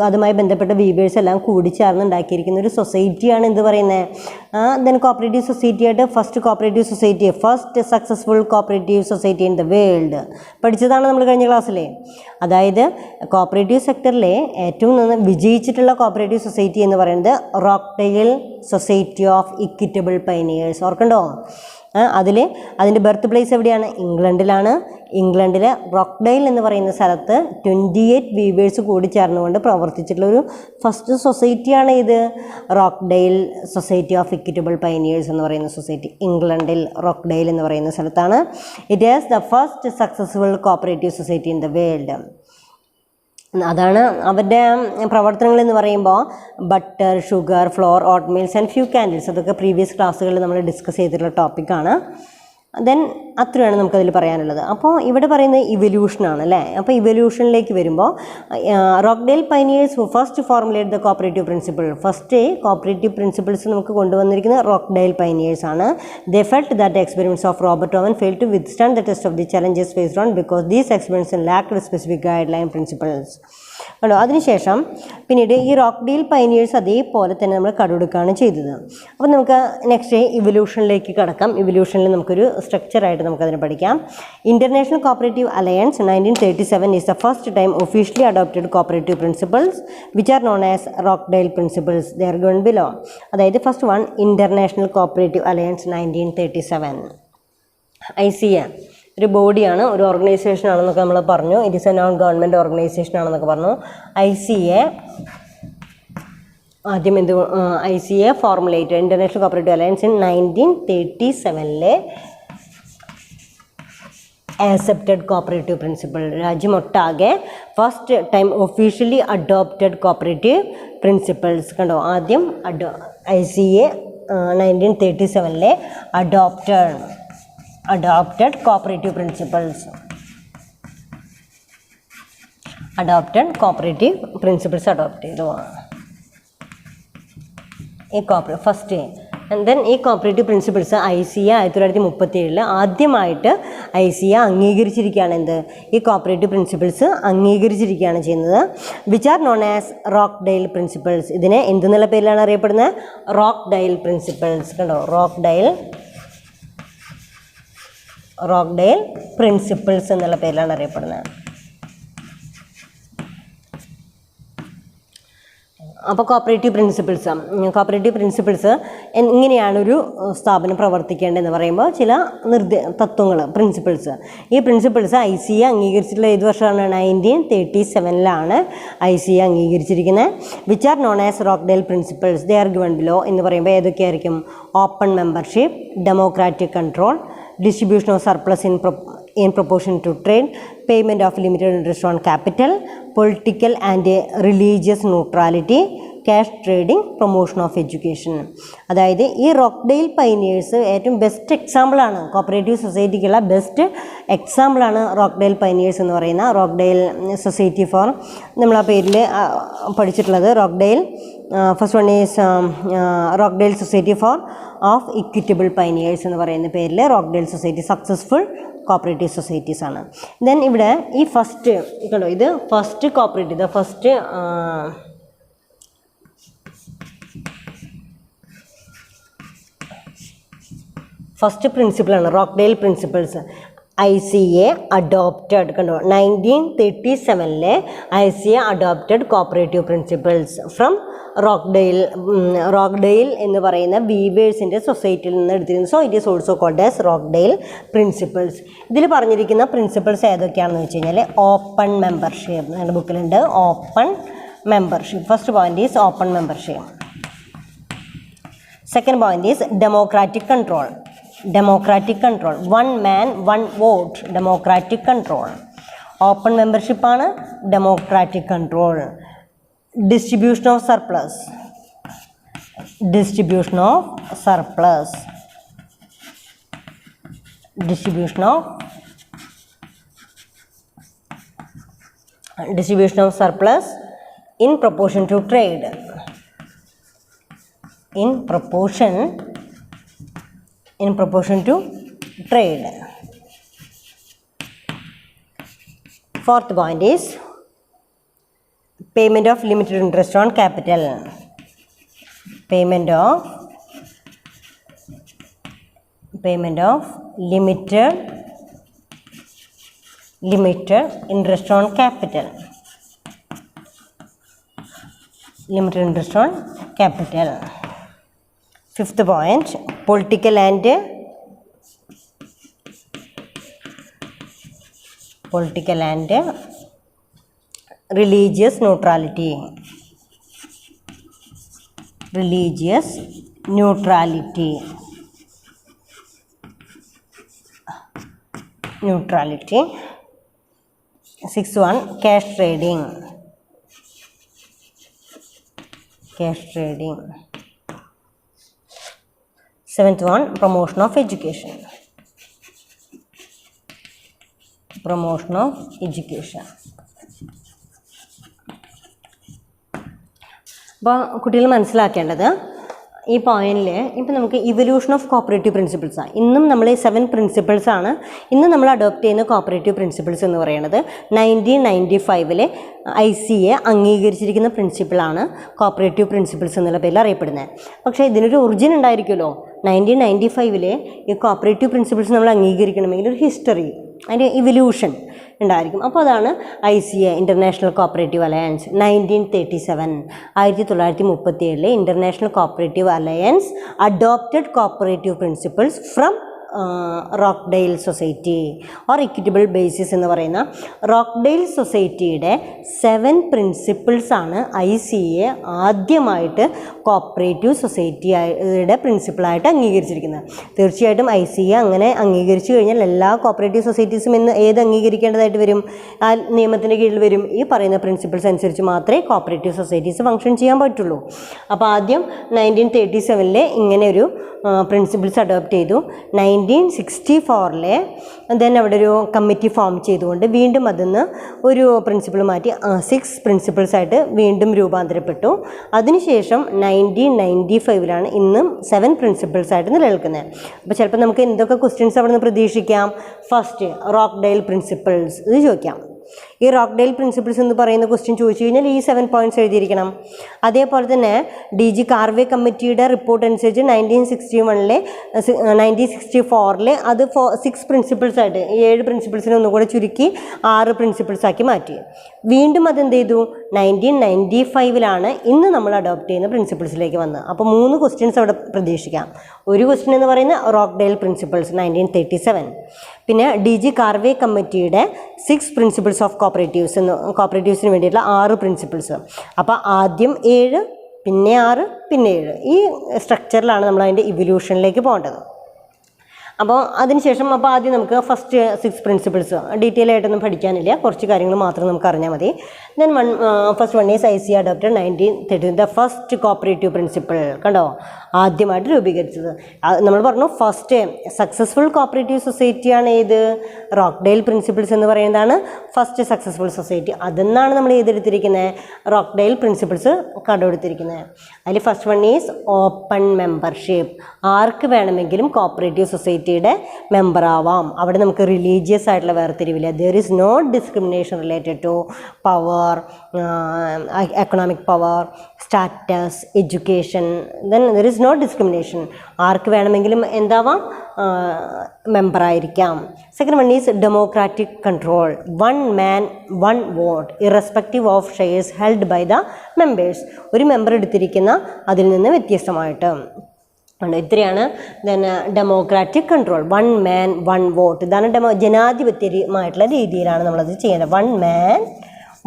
അതുമായി ബന്ധപ്പെട്ട വീവേഴ്സ് എല്ലാം കൂടിച്ചേർന്ന് ഉണ്ടാക്കിയിരിക്കുന്ന ഒരു സൊസൈറ്റിയാണ് എന്ത് പറയുന്നത്, ദെൻ കോപ്പറേറ്റീവ് സൊസൈറ്റി ആയിട്ട് first successful cooperative society in the world പഠിച്ചതാണ് നമ്മൾ കഴിഞ്ഞ ക്ലാസ്സിലെ. അതായത് കോപ്പറേറ്റീവ് സെക്ടറിലെ ഏറ്റവും വിജയിച്ചിട്ടുള്ള കോപ്പറേറ്റീവ് സൊസൈറ്റി എന്ന് പറയുന്നത് Rochdale society of equitable pioneers. ഓർക്കണ്ടോ? അതിൻ്റെ ബർത്ത് പ്ലേസ് എവിടെയാണ്? ഇംഗ്ലണ്ടിലാണ്. ഇംഗ്ലണ്ടിലെ റോക്ക്ഡെയിൽ എന്ന് പറയുന്ന സ്ഥലത്ത് 28 വീവേഴ്സ് കൂടി ചേർന്നുകൊണ്ട് പ്രവർത്തിച്ചിട്ടുള്ള ഒരു ഫസ്റ്റ് സൊസൈറ്റിയാണ് ഇത്, Rochdale society of equitable pioneers എന്ന് പറയുന്ന സൊസൈറ്റി. ഇംഗ്ലണ്ടിൽ റോക്ക്ഡെയിൽ എന്ന് പറയുന്ന സ്ഥലത്താണ്. It is the first successful cooperative society in the world. അതാണ് അവരുടെ പ്രവർത്തനങ്ങൾ എന്ന് പറയുമ്പോൾ butter, sugar, flour, oat meals and few candles, അതൊക്കെ പ്രീവിയസ് ക്ലാസ്സുകളിൽ നമ്മൾ ഡിസ്കസ് ചെയ്തിട്ടുള്ള ടോപ്പിക്കാണ്. ദെൻ അത്രയാണ് നമുക്കതിൽ പറയാനുള്ളത്. അപ്പോൾ ഇവിടെ പറയുന്നത് ഇവല്യൂഷനാണ് അല്ലേ. അപ്പോൾ ഇവല്യൂഷനിലേക്ക് വരുമ്പോൾ Rochdale pioneers first formulate the cooperative principle. First cooperative principles നമുക്ക് കൊണ്ടുവന്നിരിക്കുന്നത് റോക്ക്ഡെയിൽ പൈനിയേഴ്സ് ആണ്. They felt that experiments of Robert Owen fail to withstand the test of the challenges faced on because these experiments lacked specific guidelines principles. ആണോ. അതിനുശേഷം പിന്നീട് ഈ Rochdale pioneers അതേപോലെ തന്നെ നമ്മൾ കണ്ടുപിടിക്കുകയാണ് ചെയ്തത്. അപ്പോൾ നമുക്ക് നെക്സ്റ്റ് ഇവല്യൂഷനിലേക്ക് കടക്കാം. ഇവല്യൂഷനിൽ നമുക്കൊരു സ്ട്രക്ചറായിട്ട് നമുക്കതിനെ പഠിക്കാം. International cooperative alliance 1937 is the first time officially adopted cooperative principles which are known as Rockdale principles. They are given below. അതായത് first one international cooperative alliance 1937. ICA ഒരു ബോഡിയാണ്, ഒരു ഓർഗനൈസേഷൻ ആണെന്നൊക്കെ നമ്മൾ പറഞ്ഞു. It is a non government organisation ആണെന്നൊക്കെ പറഞ്ഞു. ICA ആദ്യം ICA formulate international cooperative alliance in 1937 accepted cooperative principle. രാജ്യമൊട്ടാകെ first time officially adopted cooperative principles. കണ്ടോ, ആദ്യം ICA 1937 adopted cooperative principles. Adopted cooperative principles adopt ചെയ്തു ഈ ഫസ്റ്റ്. ആൻഡ് ദെൻ ഈ cooperative principles ICA 1937 ആദ്യമായിട്ട് ICA അംഗീകരിച്ചിരിക്കുകയാണ്. എന്ത് ഈ കോപ്പറേറ്റീവ് പ്രിൻസിപ്പിൾസ് അംഗീകരിച്ചിരിക്കുകയാണ് ചെയ്യുന്നത്. Which are known as Rochdale principles. ഇതിനെ എന്തെന്നുള്ള പേരിലാണ് അറിയപ്പെടുന്നത്? Rochdale principles. കണ്ടോ, റോക്ക്ഡെയിൽ പ്രിൻസിപ്പിൾസ് എന്നുള്ള പേരിലാണ് അറിയപ്പെടുന്നത്. അപ്പോൾ കോപ്പറേറ്റീവ് പ്രിൻസിപ്പിൾസ് ഇങ്ങനെയാണ് ഒരു സ്ഥാപനം പ്രവർത്തിക്കേണ്ടതെന്ന് പറയുമ്പോൾ ചില തത്വങ്ങൾ, പ്രിൻസിപ്പിൾസ്. ഈ പ്രിൻസിപ്പിൾസ് ICA അംഗീകരിച്ചിട്ടുള്ള ഏത് വർഷമാണ്? 1937 ICA അംഗീകരിച്ചിരിക്കുന്നത്. Which are known as Rochdale principles. They are given below എന്ന് പറയുമ്പോൾ ഏതൊക്കെയായിരിക്കും? Open membership, democratic control, distribution of surplus in proportion to trade, payment of limited interest on capital, political and religious neutrality, cash trading, promotion of education. അതായത് ഈ Rochdale pioneers ഏറ്റവും best എക്സാമ്പിളാണ്, cooperative സൊസൈറ്റിക്കുള്ള best എക്സാമ്പിളാണ് Rochdale pioneers എന്ന് പറയുന്ന Rochdale society for. നമ്മൾ ആ പേരിൽ പഠിച്ചിട്ടുള്ളത് Rochdale. First one is Rochdale society for of equitable pioneers എന്ന് പറയുന്ന പേരിൽ Rochdale society successful cooperative societies ആണ്. ദെൻ ഇവിടെ ഈ ഫസ്റ്റ് കണ്ടോ, ഇത് ഫസ്റ്റ് കോപ്പറേറ്റീവ്, ഫസ്റ്റ് പ്രിൻസിപ്പിളാണ് റോക്ക്ഡെയിൽ പ്രിൻസിപ്പിൾസ്. ICA adopted. കണ്ടോ, 1937 ICA adopted cooperative principles from Rochdale എന്ന് പറയുന്ന വീവേഴ്സിൻ്റെ സൊസൈറ്റിയിൽ നിന്ന് എടുത്തിരുന്നു. So it is also called as Rochdale principles. ഇതിൽ പറഞ്ഞിരിക്കുന്ന പ്രിൻസിപ്പിൾസ് ഏതൊക്കെയാണെന്ന് വെച്ച് കഴിഞ്ഞാൽ ഓപ്പൺ മെമ്പർഷിപ്പ്, നമ്മുടെ ബുക്കിലുണ്ട് open membership. First point is open membership. Second point is democratic control. One man, one vote. Democratic control. Open membership ആണ് democratic control. Distribution of surplus. In proportion to trade. In proportion to trade. Fourth point is payment of limited interest on capital. Payment of limited interest on capital. Limited interest on capital. Fifth point, political and religious neutrality. Sixth one, cash trading. Seventh one, promotion of education. Promotion of education. അപ്പോൾ കുട്ടികൾ മനസ്സിലാക്കേണ്ടത് ഈ പോയിന്റിൽ ഇപ്പോൾ നമുക്ക് evolution of cooperative പ്രിൻസിപ്പിൾസാണ്. ഇന്നും നമ്മൾ 7 പ്രിൻസിപ്പിൾസാണ് ഇന്ന് നമ്മൾ അഡോപ്റ്റ് ചെയ്യുന്ന കോപ്പറേറ്റീവ് പ്രിൻസിപ്പിൾസ് എന്ന് പറയുന്നത്. 1995 ICA അംഗീകരിച്ചിരിക്കുന്ന പ്രിൻസിപ്പിളാണ് കോപ്പറേറ്റീവ് പ്രിൻസിപ്പിൾസ് എന്നുള്ള പേരിൽ അറിയപ്പെടുന്നത്. പക്ഷേ ഇതിനൊരു ഒറിജിൻ ഉണ്ടായിരിക്കുമല്ലോ. 1995 ഈ കോപ്പറേറ്റീവ് പ്രിൻസിപ്പിൾസ് നമ്മൾ അംഗീകരിക്കണമെങ്കിൽ ഒരു ഹിസ്റ്ററി, അതിൻ്റെ ഇവല്യൂഷൻ ഉണ്ടായിരിക്കും. അപ്പോൾ അതാണ് ICA international cooperative alliance 1937 1937 international cooperative alliance adopted cooperative principles from Rochdale society or equitable basis എന്ന് പറയുന്ന റോക്ക്ഡെയിൽ സൊസൈറ്റിയുടെ 7 പ്രിൻസിപ്പിൾസാണ് ICA ആദ്യമായിട്ട് കോപ്പറേറ്റീവ് സൊസൈറ്റിയുടെ പ്രിൻസിപ്പിളായിട്ട് അംഗീകരിച്ചിരിക്കുന്നത്. തീർച്ചയായിട്ടും ICA അങ്ങനെ അംഗീകരിച്ചു കഴിഞ്ഞാൽ എല്ലാ കോപ്പറേറ്റീവ് സൊസൈറ്റീസും ഇന്ന് ഏത് അംഗീകരിക്കേണ്ടതായിട്ട് വരും? ആ നിയമത്തിൻ്റെ കീഴിൽ വരും. ഈ പറയുന്ന പ്രിൻസിപ്പിൾസ് അനുസരിച്ച് മാത്രമേ കോപ്പറേറ്റീവ് സൊസൈറ്റീസ് ഫങ്ഷൻ ചെയ്യാൻ പറ്റുള്ളൂ. അപ്പോൾ ആദ്യം 1937 ഇങ്ങനെ ഒരു പ്രിൻസിപ്പിൾസ് അഡോപ്റ്റ് ചെയ്തു. 1964 ദെൻ അവിടെ ഒരു കമ്മിറ്റി ഫോം ചെയ്തുകൊണ്ട് വീണ്ടും അതിന്ന് ഒരു പ്രിൻസിപ്പിൾ മാറ്റി 6 പ്രിൻസിപ്പിൾസായിട്ട് വീണ്ടും രൂപാന്തരപ്പെട്ടു. അതിനുശേഷം 1995 ഇന്നും 7 പ്രിൻസിപ്പിൾസായിട്ട് നിലനിൽക്കുന്നത്. അപ്പോൾ ചിലപ്പോൾ നമുക്ക് എന്തൊക്കെ ക്വസ്റ്റ്യൻസ് അവിടെ നിന്ന് പ്രതീക്ഷിക്കാം? ഫസ്റ്റ് റോക്ക്ഡെയിൽ പ്രിൻസിപ്പിൾസ് ഇത് ചോദിക്കാം. ഈ റോക്ക്ഡെയിൽ പ്രിൻസിപ്പിൾസ് എന്ന് പറയുന്ന ക്വസ്റ്റ്യൻ ചോദിച്ചു കഴിഞ്ഞാൽ ഈ 7 പോയിൻറ്റ്സ് എഴുതിയിരിക്കണം. അതേപോലെ തന്നെ DG കാർവേ കമ്മിറ്റിയുടെ റിപ്പോർട്ട് അനുസരിച്ച് 1964 അത് 6 പ്രിൻസിപ്പിൾസായിട്ട് 7 പ്രിൻസിപ്പിൾസിനെ ഒന്നുകൂടെ ചുരുക്കി 6 പ്രിൻസിപ്പിൾസാക്കി മാറ്റി. വീണ്ടും അതെന്ത് ചെയ്തു? 1995 ഇന്ന് നമ്മൾ അഡോപ്റ്റ് ചെയ്യുന്ന പ്രിൻസിപ്പിൾസിലേക്ക് വന്നത്. അപ്പോൾ 3 ക്വസ്റ്റ്യൻസ് അവിടെ പ്രതീക്ഷിക്കാം. ഒരു ക്വസ്റ്റ്യൻ എന്ന് പറയുന്ന റോക്ക്ഡെയിൽ പ്രിൻസിപ്പിൾസ് 1937, പിന്നെ DG കാർവേ കമ്മിറ്റിയുടെ 6 പ്രിൻസിപ്പിൾസ് ഓഫ് കോപ്പറേറ്റീവ്സിന് വേണ്ടിയിട്ടുള്ള 6 പ്രിൻസിപ്പിൾസ്. അപ്പോൾ ആദ്യം 7, പിന്നെ 6, പിന്നെ 7 ഈ സ്ട്രക്ചറിലാണ് നമ്മൾ അതിൻ്റെ ഇവല്യൂഷനിലേക്ക് പോകേണ്ടത്. അപ്പോൾ അതിനുശേഷം ആദ്യം നമുക്ക് ഫസ്റ്റ് 6 പ്രിൻസിപ്പിൾസ് ഡീറ്റെയിൽ ആയിട്ടൊന്നും പഠിക്കാനില്ല, കുറച്ച് കാര്യങ്ങൾ മാത്രം നമുക്ക് അറിഞ്ഞാൽ മതി. Then first one is ICA adopted 1930 the first cooperative principle. കണ്ടോ, ആദ്യമായിട്ട് രൂപീകരിച്ചത്. നമ്മൾ പറഞ്ഞു ഫസ്റ്റ് സക്സസ്ഫുൾ കോപ്പറേറ്റീവ് സൊസൈറ്റിയാണ് ഏത്? റോക്ക്ഡെയിൽ പ്രിൻസിപ്പിൾസ് എന്ന് പറയുന്നതാണ് ഫസ്റ്റ് സക്സസ്ഫുൾ സൊസൈറ്റി. അതെന്നാണ് നമ്മൾ ഏതെടുത്തിരിക്കുന്നത്? റോക്ക്ഡെയിൽ പ്രിൻസിപ്പിൾസ് കടമെടുത്തിരിക്കുന്നത്. അതിൽ first one is open membership. ആർക്ക് വേണമെങ്കിലും കോപ്പറേറ്റീവ് സൊസൈറ്റിയുടെ മെമ്പർ ആവാം. അവിടെ നമുക്ക് റിലീജിയസ് ആയിട്ടുള്ള വേർതിരിവില്ല. There is no discrimination related to power, economic power, status, education. Then there is no discrimination. ആർക്ക് വേണമെങ്കിലും എന്താവാം? മെമ്പറായിരിക്കാം. Second one is democratic control. 1 man 1 vote irrespective of shares held by the members. ഒരു member എടുത്തിരിക്കുന്ന അതിൽ നിന്ന് വ്യത്യസ്തമായിട്ട് ഇത്രയാണ്. Then democratic control, 1 man 1 vote. ഇതാണ് ജനാധിപത്യമായിട്ടുള്ള രീതിയിലാണ് നമ്മളത് ചെയ്യുന്നത്. 1 man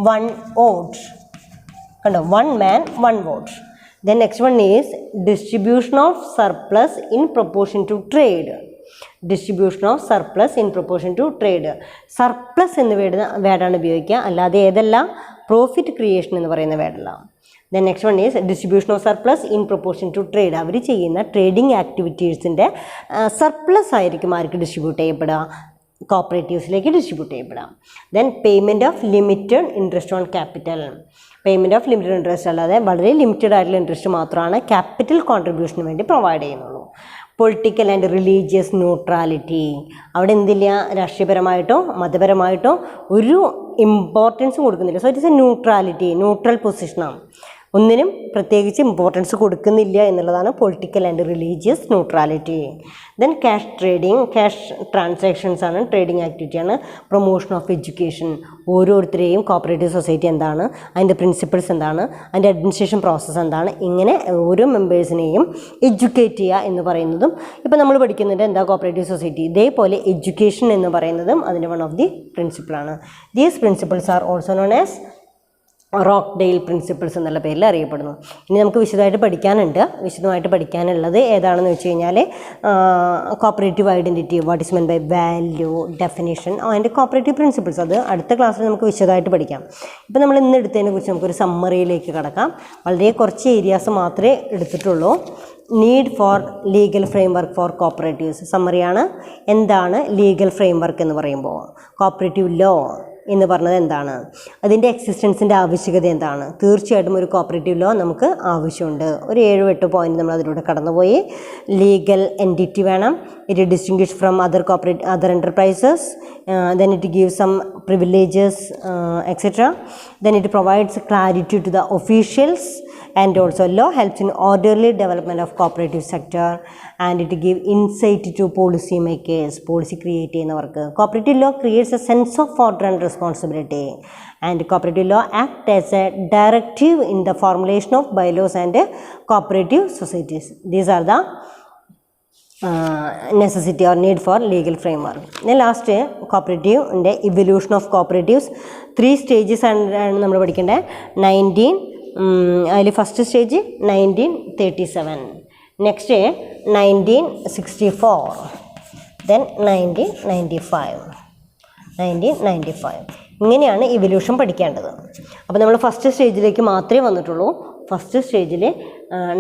1 vote. കണ്ടോ, 1 man 1 vote. Then next one is distribution of surplus in proportion to trade. Distribution of surplus in proportion to trade. Surplus എന്ന് വേർഡാണ് ഉപയോഗിക്കുക, അല്ലാതെ ഏതല്ല പ്രോഫിറ്റ് ക്രിയേഷൻ എന്ന് പറയുന്ന വേർഡല്ല. Then next one is distribution of surplus in proportion to trade. അവർ ചെയ്യുന്ന ട്രേഡിംഗ് ആക്ടിവിറ്റീസിൻ്റെ സർപ്ലസ് ആയിരിക്കും ആർക്ക് ഡിസ്ട്രിബ്യൂട്ട് ചെയ്യപ്പെടുക? കോപ്പറേറ്റീവ്സിലേക്ക് ഡിസ്ട്രിബ്യൂട്ട് ചെയ്യപ്പെടാം. Then payment of limited interest on capital. Payment of limited interest അല്ലാതെ വളരെ ലിമിറ്റഡ് ആയിട്ടുള്ള ഇൻട്രസ്റ്റ് മാത്രമാണ് ക്യാപിറ്റൽ കോൺട്രിബ്യൂഷന് വേണ്ടി പ്രൊവൈഡ് ചെയ്യുന്നുള്ളൂ. Political and religious neutrality. അവിടെ എന്തില്ല? രാഷ്ട്രീയപരമായിട്ടോ മതപരമായിട്ടോ ഒരു ഇമ്പോർട്ടൻസ് കൊടുക്കുന്നില്ല. So it is a neutrality, neutral പൊസിഷനാണ്. ഒന്നിനും പ്രത്യേകിച്ച് ഇമ്പോർട്ടൻസ് കൊടുക്കുന്നില്ല എന്നുള്ളതാണ് political and religious neutrality. Then cash trading, cash transactions ആണ്, ട്രേഡിങ് ആക്ടിവിറ്റിയാണ്. Promotion of education. ഓരോരുത്തരെയും കോപ്പറേറ്റീവ് സൊസൈറ്റി എന്താണ്, അതിൻ്റെ പ്രിൻസിപ്പിൾസ് എന്താണ്, അതിൻ്റെ അഡ്മിനിസ്ട്രേഷൻ പ്രോസസ്സ് എന്താണ്, ഇങ്ങനെ ഓരോ മെമ്പേഴ്സിനെയും എഡ്യൂക്കേറ്റ് ചെയ്യുക എന്ന് പറയുന്നതും ഇപ്പോൾ നമ്മൾ പഠിക്കുന്നുണ്ട് എന്താ കോപ്പറേറ്റീവ് സൊസൈറ്റി. ഇതേപോലെ എഡ്യൂക്കേഷൻ എന്ന് പറയുന്നതും അതിൻ്റെ വൺ ഓഫ് ദി പ്രിൻസിപ്പിളാണ്. These principles are also known as Rochdale principles എന്നുള്ള പേരിൽ അറിയപ്പെടുന്നു. ഇനി നമുക്ക് വിശദമായിട്ട് പഠിക്കാനുള്ളത് ഏതാണെന്ന് വെച്ച് കഴിഞ്ഞാൽ cooperative identity, what is meant by value, definition and cooperative principles. അത് അടുത്ത ക്ലാസ്സിൽ നമുക്ക് വിശദമായിട്ട് പഠിക്കാം. ഇപ്പോൾ നമ്മൾ ഇന്ന് എടുത്തതിനെ കുറിച്ച് നമുക്കൊരു സമ്മറിയിലേക്ക് കടക്കാം. വളരെ കുറച്ച് ഏരിയാസ് മാത്രമേ എടുത്തിട്ടുള്ളൂ. Need for legal framework for cooperatives സമ്മറിയാണ്. എന്താണ് ലീഗൽ ഫ്രെയിംവർക്ക് എന്ന് പറയുമ്പോൾ? കോപ്പറേറ്റീവ് ലോ എന്ന് പറഞ്ഞത് എന്താണ്? അതിൻ്റെ എക്സിസ്റ്റൻസിൻ്റെ ആവശ്യകത എന്താണ്? തീർച്ചയായിട്ടും ഒരു കോപ്പറേറ്റീവ് ലോ നമുക്ക് ആവശ്യമുണ്ട്. ഒരു 7-8 പോയിന്റ് നമ്മൾ അതിലൂടെ കടന്നുപോയി. ലീഗൽ എൻറ്റിറ്റി വേണം. It distinguish from other enterprises. then it gives some privileges etc. then it provides clarity to the officials, and also law helps in orderly development of cooperative sector, and it give insight to policy makers. Policy create ചെയ്യുന്നവർക്ക് cooperative law creates a sense of order and responsibility, and cooperative law act as a directive in the formulation of bylaws and cooperative societies. These are the necessity or need for legal framework. Then last cooperative and evolution of cooperatives. 3 stages ആണ് നമ്മൾ പഠിക്കേണ്ടത്. അതിൽ first stage 1937, next 1964, then 1995. ഇങ്ങനെയാണ് evolution പഠിക്കേണ്ടത്. അപ്പോൾ നമ്മൾ first സ്റ്റേജിലേക്ക് മാത്രമേ വന്നിട്ടുള്ളൂ. ഫസ്റ്റ് സ്റ്റേജിൽ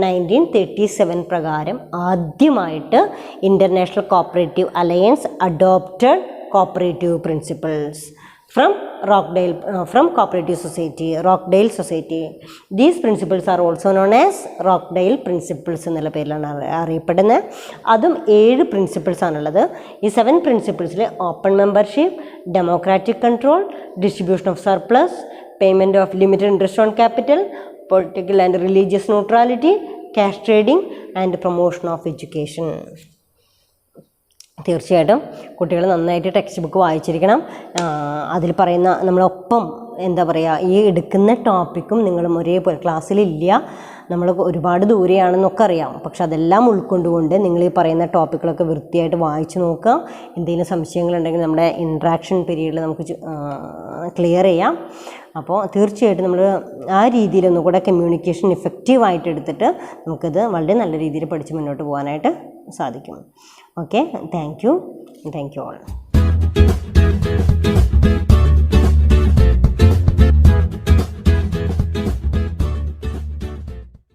1937 പ്രകാരം ആദ്യമായിട്ട് international cooperative alliance adopted cooperative principles from cooperative society, Rockdale Society. These principles are also known as Rockdale principles എന്നുള്ള പേരിലാണ് അറിയപ്പെടുന്നത്. അതും 7 പ്രിൻസിപ്പിൾസ് ആണുള്ളത്. ഈ 7 പ്രിൻസിപ്പിൾസിൽ open membership, democratic control, distribution of surplus, payment of limited interest on capital, political and religious neutrality, cash trading and promotion of education. തീർച്ചയായിട്ടും കുട്ടികൾ നന്നായിട്ട് ടെക്സ്റ്റ് ബുക്ക് വായിച്ചിരിക്കണം. അതിൽ പറയുന്ന നമ്മളൊപ്പം എന്താ പറയുക, ഈ എടുക്കുന്ന ടോപ്പിക്കും നിങ്ങളും ഒരേപോലെ ക്ലാസ്സിലില്ല, നമ്മൾ ഒരുപാട് ദൂരെയാണെന്നൊക്കെ അറിയാം. പക്ഷെ അതെല്ലാം ഉൾക്കൊണ്ടുകൊണ്ട് നിങ്ങൾ ഈ പറയുന്ന ടോപ്പിക്കുകളൊക്കെ വൃത്തിയായിട്ട് വായിച്ച് നോക്കുക. എന്തെങ്കിലും സംശയങ്ങളുണ്ടെങ്കിൽ നമ്മുടെ ഇൻട്രാക്ഷൻ പീരീഡിൽ നമുക്ക് ക്ലിയർ ചെയ്യാം. അപ്പോൾ തീർച്ചയായിട്ടും നമ്മൾ ആ രീതിയിലൊന്നും കൂടെ കമ്മ്യൂണിക്കേഷൻ ഇഫക്റ്റീവായിട്ട് എടുത്തിട്ട് നമുക്കത് വളരെ നല്ല രീതിയിൽ പഠിച്ച് മുന്നോട്ട് പോകാനായിട്ട് സാധിക്കും. Okay, thank you all.